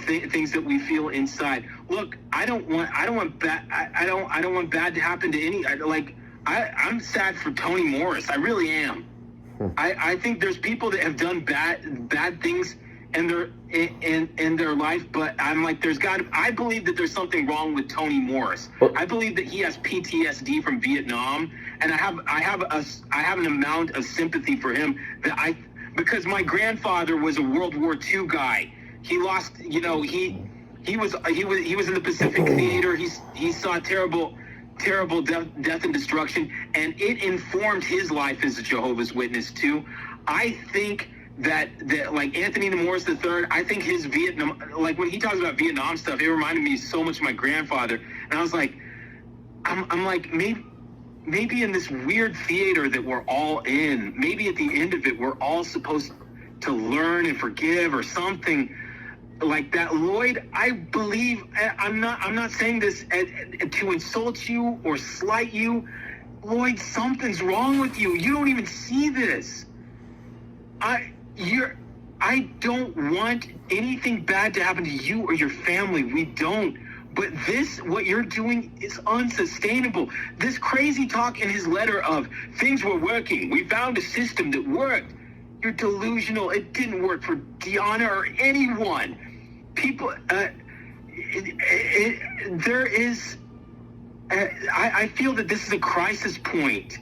things that we feel inside. Look, I don't want bad to happen to any. I'm sad for Tony Morris. I really am. I think there's people that have done bad things in their life, but I'm like, I believe that there's something wrong with Tony Morris. I believe that he has PTSD from Vietnam, and I have an amount of sympathy for him because my grandfather was a World War II guy. He lost, he was in the Pacific Theater. He saw terrible death and destruction, and it informed his life as a Jehovah's Witness too. I think that like Anthony Morris III, I think his Vietnam, like when he talks about Vietnam stuff, it reminded me so much of my grandfather. And I was like, I'm like, maybe in this weird theater that we're all in, maybe at the end of it, we're all supposed to learn and forgive or something like that. Lloyd, I believe, I'm not saying this to insult you or slight you. Lloyd, something's wrong with you. You don't even see this. I don't want anything bad to happen to you or your family. We don't. But what you're doing is unsustainable. This crazy talk in his letter of things were working. We found a system that worked. You're delusional. It didn't work for Deanna or anyone. People, there is, I feel that this is a crisis point.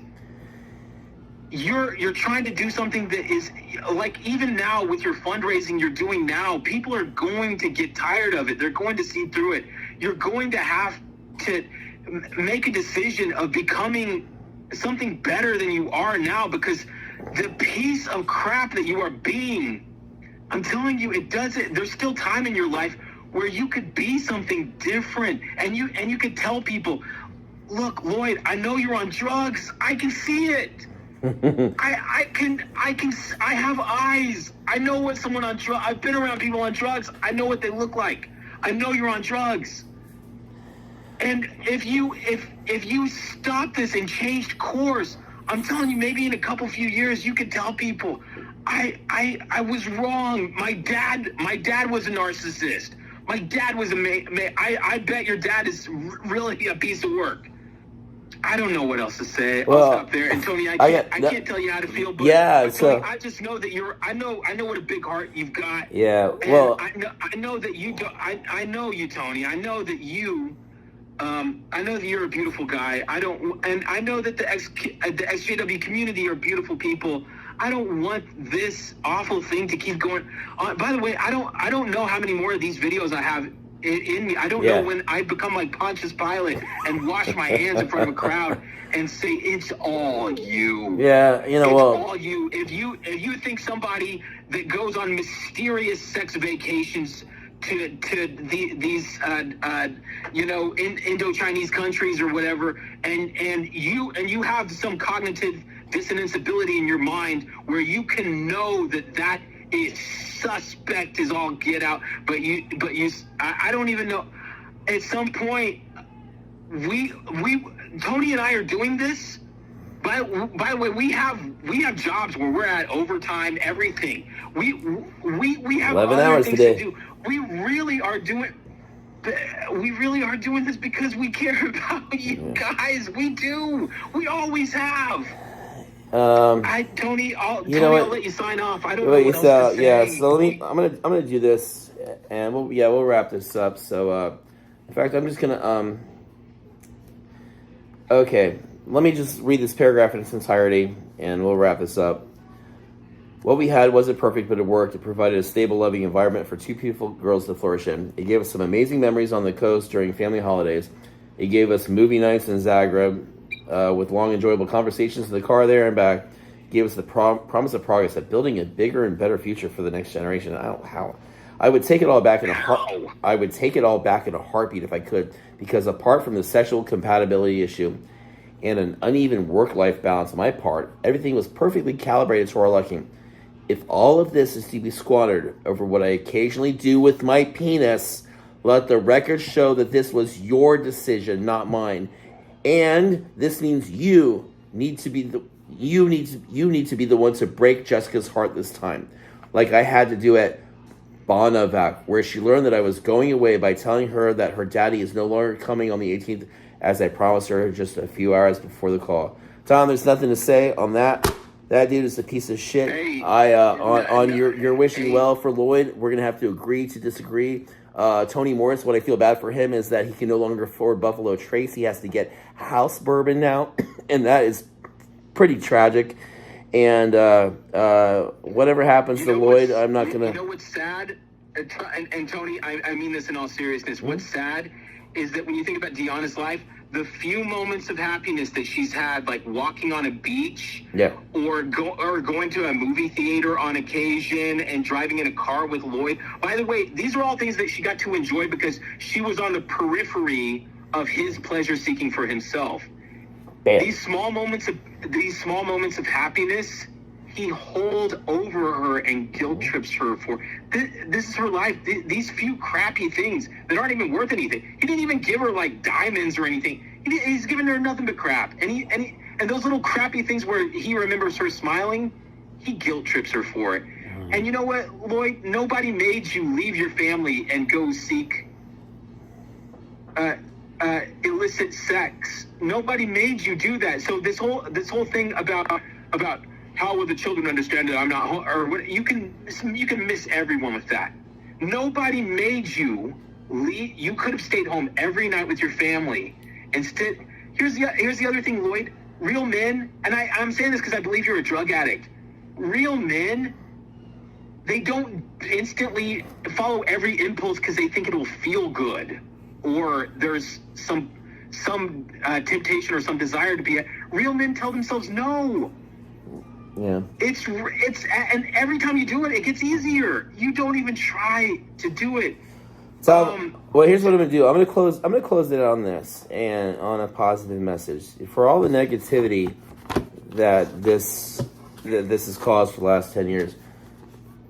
You're trying to do something that is, like, even now with your fundraising you're doing now, people are going to get tired of it. They're going to see through it. You're going to have to make a decision of becoming something better than you are now, because the piece of crap that you are being, I'm telling you, there's still time in your life where you could be something different, and you could tell people, look, Lloyd, I know you're on drugs. I can see it. I have eyes. I know what someone on drugs, I've been around people on drugs. I know what they look like. I know you're on drugs. And if you stop this and changed course, I'm telling you, maybe in a few years, you could tell people, I was wrong. My dad was a narcissist. My dad was I bet your dad is really a piece of work. I don't know what else to say. Well, I'll stop there. And Tony, I can't tell you how to feel, but yeah, Tony, I just know that I know what a big heart you've got. Yeah, and well, I know that you do. I know you, Tony. I know that you. I know that you're a beautiful guy. I know that the XJW community are beautiful people. I don't want this awful thing to keep going on. By the way, I don't know how many more of these videos I have in me. I don't know when I become like Pontius Pilate and wash my hands in front of a crowd and say, it's all you. Yeah, it's all you. If you think somebody that goes on mysterious sex vacations to these Indo-Chinese countries or whatever, and you have some cognitive dissonance ability in your mind where you can know that is suspect as all get out, but I don't even know. At some point, we Tony and I are doing this. By the way, we have jobs where we're at overtime, everything. We have 11 other hours things today. to do. We really are doing this because we care about you guys. We do. We always have. Tony, I'll let you sign off. I don't know what else to say. Yeah, so I'm gonna do this, and we'll wrap this up. So, in fact, I'm just gonna okay, let me just read this paragraph in its entirety, and we'll wrap this up. What we had wasn't perfect, but it worked. It provided a stable, loving environment for two beautiful girls to flourish in. It gave us some amazing memories on the coast during family holidays. It gave us movie nights in Zagreb with long, enjoyable conversations in the car there and back. It gave us the promise of progress of building a bigger and better future for the next generation. I would take it all back in a heartbeat if I could, because apart from the sexual compatibility issue and an uneven work-life balance on my part, everything was perfectly calibrated to our liking. If all of this is to be squandered over what I occasionally do with my penis, let the record show that this was your decision, not mine. And this means you need to be the one to break Jessica's heart this time, like I had to do at Bonavac, where she learned that I was going away by telling her that her daddy is no longer coming on the 18th, as I promised her just a few hours before the call. Tom, there's nothing to say on that. That dude is a piece of shit. Hey, You're wishing well for Lloyd. We're gonna have to agree to disagree. Tony Morris, what I feel bad for him is that he can no longer afford Buffalo Trace. He has to get house bourbon now, and that is pretty tragic. And whatever happens to Lloyd, I'm not gonna. You know what's sad? And Tony, I mean this in all seriousness. Mm-hmm. What's sad is that when you think about Deanna's life, the few moments of happiness that she's had, like walking on a beach, or going to a movie theater on occasion, and driving in a car with Lloyd. By the way, these are all things that she got to enjoy because she was on the periphery of his pleasure seeking for himself. Bam. These small moments of happiness, he holds over her and guilt trips her for. This is her life. These few crappy things that aren't even worth anything. He didn't even give her like diamonds or anything. He's giving her nothing but crap. And those little crappy things where he remembers her smiling, he guilt trips her for it. And you know what, Lloyd? Nobody made you leave your family and go seek illicit sex. Nobody made you do that. So this whole thing about how will the children understand that I'm not home, or what, you can miss everyone with that. Nobody made you leave. You could have stayed home every night with your family. Instead, here's the other thing, Lloyd. Real men, and I'm saying this because I believe you're a drug addict. Real men, they don't instantly follow every impulse because they think it will feel good, or there's some temptation or some desire to be. Real men tell themselves no. Yeah. It's and every time you do it, it gets easier. You don't even try to do it. So, well, here's what I'm gonna do. I'm gonna close it on this and on a positive message. For all the negativity that this has caused for the last 10 years,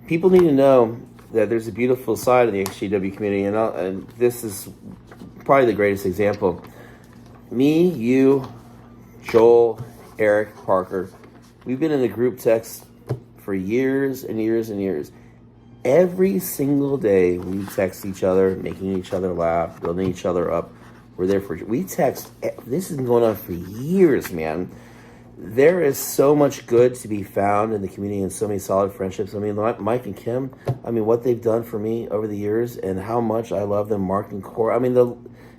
people need to know that there's a beautiful side of the XJW community, and this is probably the greatest example. Me, you, Joel, Eric, Parker, we've been in a group text for years and years and years. Every single day we text each other, making each other laugh, building each other up. We're there for, we text, this has been going on for years, man. There is so much good to be found in the community and so many solid friendships. I mean, Mike and Kim, I mean, what they've done for me over the years and how much I love them, Mark and Cora. I mean,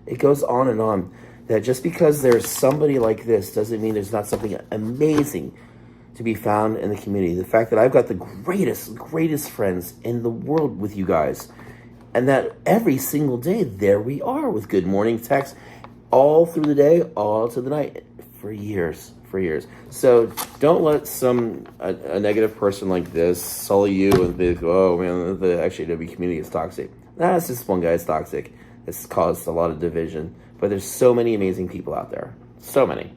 it goes on and on. That just because there's somebody like this doesn't mean there's not something amazing to be found in the community. The fact that I've got the greatest friends in the world with you guys, and that every single day there we are with good morning texts all through the day, all to the night, for years. So don't let a negative person like this sully you and be like, oh man, the XJW community is toxic. Nah, it's just one guy's toxic. It's caused a lot of division, but there's so many amazing people out there. So many.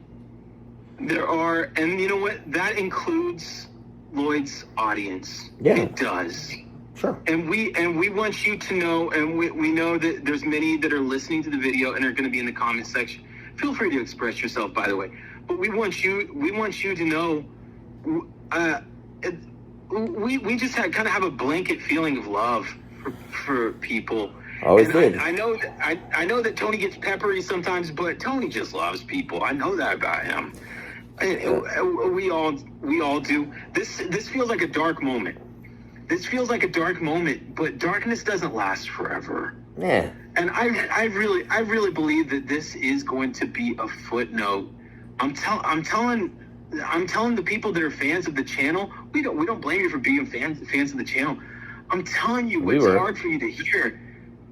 There are, and you know what? That includes Lloyd's audience. Yeah. It does. Sure. And we want you to know, and we know that there's many that are listening to the video and are going to be in the comment section. Feel free to express yourself, by the way. But we want you to know, we just kind of have a blanket feeling of love for people. Always did. I know that Tony gets peppery sometimes, but Tony just loves people. I know that about him. We all do. This feels like a dark moment. But darkness doesn't last forever. Yeah. And I really believe that this is going to be a footnote. I'm telling the people that are fans of the channel, we don't blame you for being fans of the channel. I'm telling you, it's hard for you to hear.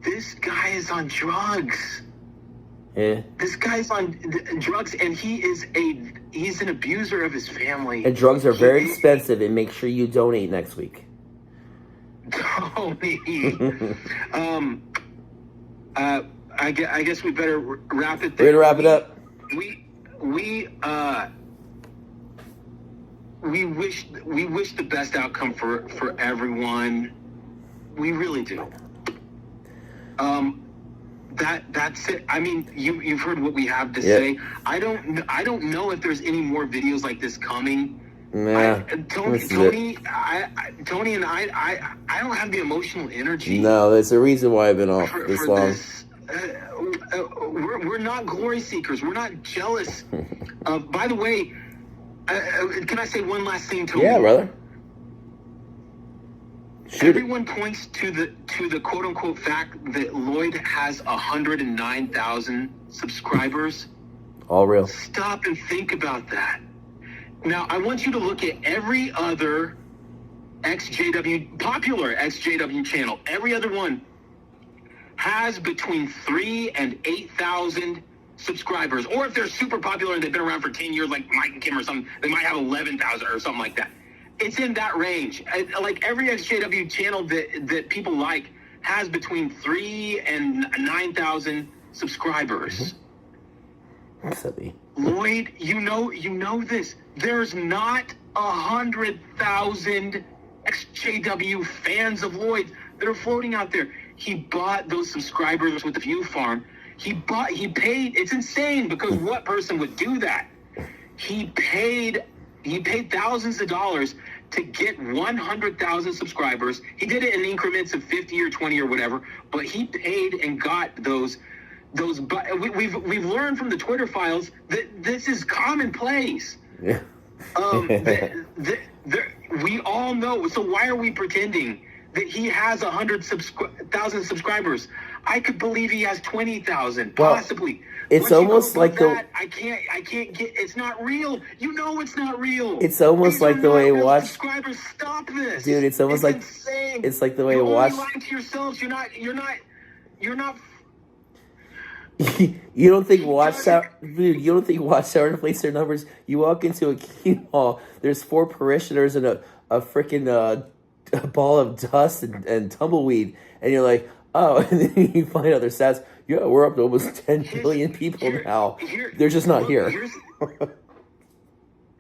This guy is on drugs. Yeah. This guy's on drugs, and he's an abuser of his family. And drugs are very expensive, and make sure you donate next week. Tony. I guess we better wrap it there. We're gonna wrap it up. We wish the best outcome for everyone. We really do. That's it. I mean, you've heard what we have to say. I don't know if there's any more videos like this coming. Nah, Tony and I don't have the emotional energy. No, there's a reason why I've been off this long. This. We're not glory seekers. We're not jealous. By the way, can I say one last thing, Tony? Yeah, brother. Everyone points to the quote unquote fact that Lloyd has 109,000 subscribers. All real. Stop and think about that. Now, I want you to look at every other popular XJW channel. Every other one has between 3,000 and 8,000 subscribers. Or if they're super popular and they've been around for 10 years, like Mike and Kim or something, they might have 11,000 or something like that. It's in that range. Like every XJW channel that people like has between 3,000 and 9,000 subscribers. Except me. Lloyd, you know this. There's not 100,000 XJW fans of Lloyd that are floating out there. He bought those subscribers with the View Farm. He paid. It's insane because what person would do that? He paid thousands of dollars to get 100,000 subscribers. He did it in increments of 50 or 20 or whatever, but he paid and got those. We've learned from the Twitter files that this is commonplace. Yeah. We all know. So why are we pretending that he has 100,000 subscribers? I could believe he has 20,000, possibly. It's almost like I can't get. It's not real. You know, it's not real. It's almost like the way watch. Subscribers, stop this, dude. It's almost like insane. It's like the way watch. You're lying to yourselves. You're not. You don't think Watchtower, dude? You don't think Watchtower inflates their numbers? You walk into a key hall. There's 4 parishioners and a freaking ball of dust and tumbleweed, and you're like, oh, and then you find out their stats. Yeah, we're up to almost 10 million people now. They're just not here.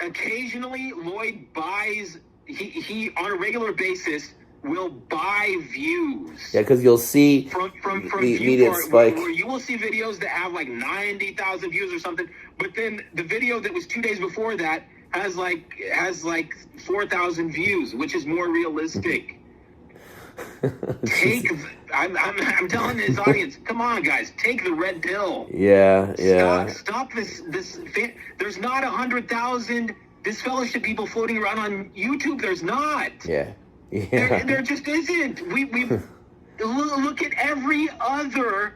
Occasionally, Lloyd buys. He on a regular basis will buy views. Yeah, because you'll see from the immediate spike. Where you will see videos that have like 90,000 views or something, but then the video that was 2 days before that has like 4,000 views, which is more realistic. I'm telling his audience, come on, guys, take the red pill. Yeah. Stop this. There's not 100,000 disfellowship people floating around on YouTube. There's not. Yeah. There just isn't. We look at every other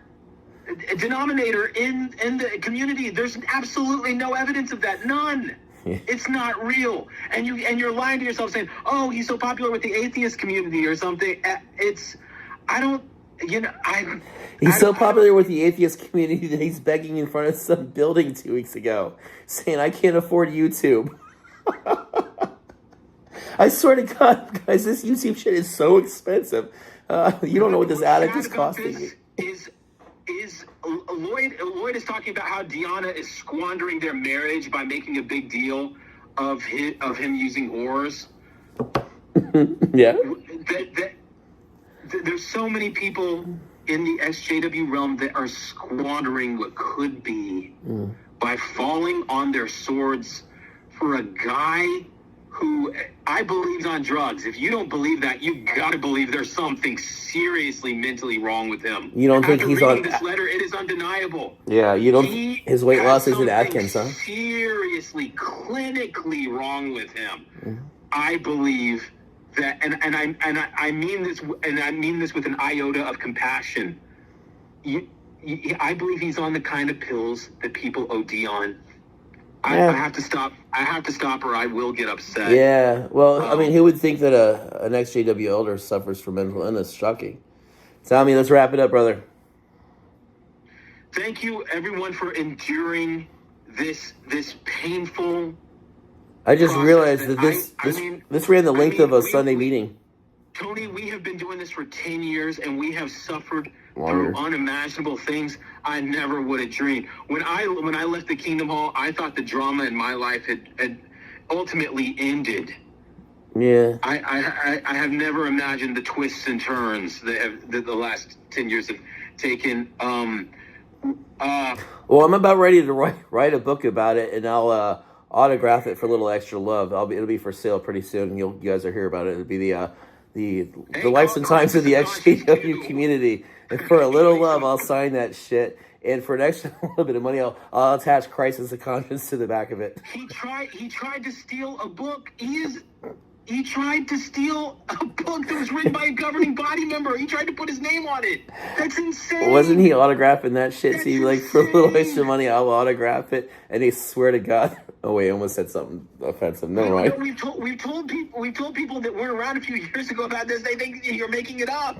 denominator in the community. There's absolutely no evidence of that. None. It's not real. And you're lying to yourself saying, "Oh, he's so popular with the atheist community or something." He's so popular with the atheist community that he's begging in front of some building 2 weeks ago, saying, "I can't afford YouTube." I swear to God, guys, this YouTube shit is so expensive. You don't know what this attic is costing. Lloyd is talking about how Deanna is squandering their marriage by making a big deal of him using oars. Yeah. There's so many people in the SJW realm that are squandering what could be by falling on their swords for a guy who I believe is on drugs. If you don't believe that, you got to believe there's something seriously mentally wrong with him. You don't think he's on this letter? It is undeniable. Yeah, you don't. His weight loss isn't Atkins, huh? Seriously, clinically wrong with him. Mm-hmm. I believe that, and I mean this, and I mean this with an iota of compassion. I believe he's on the kind of pills that people OD on. I have to stop. I have to stop, or I will get upset. Yeah. Well, I mean, who would think that an ex-JW elder suffers from mental illness? Shocking. Tommy, let's wrap it up, brother. Thank you, everyone, for enduring this painful. I just realized that this ran the length of a Sunday meeting. Tony, we have been doing this for 10 years, and we have suffered through unimaginable things I never would have dreamed. When I left the Kingdom Hall, I thought the drama in my life had ultimately ended. Yeah. I have never imagined the twists and turns that the last 10 years have taken. Well, I'm about ready to write a book about it, and I'll autograph it for a little extra love. It'll be for sale pretty soon. You guys will hear about it. It'll be the lives and times of the XJW community. And for a little love, I'll sign that shit. And for an extra little bit of money, I'll attach Crisis of Conscience to the back of it. He tried to steal a book. He tried to steal a book that was written by a governing body member. He tried to put his name on it. That's insane. Wasn't he autographing that shit? See, like, for a little extra money, I'll autograph it. And they swear to God. Oh wait, I almost said something offensive. Never mind. We've told people that weren't around a few years ago about this. They think you're making it up.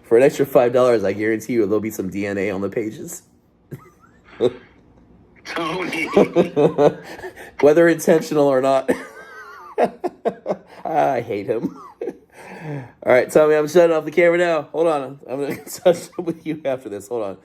For an extra $5, I guarantee you there'll be some DNA on the pages. Tony. Whether intentional or not. I hate him. All right, Tommy, I'm shutting off the camera now. Hold on. I'm going to touch up with you after this. Hold on.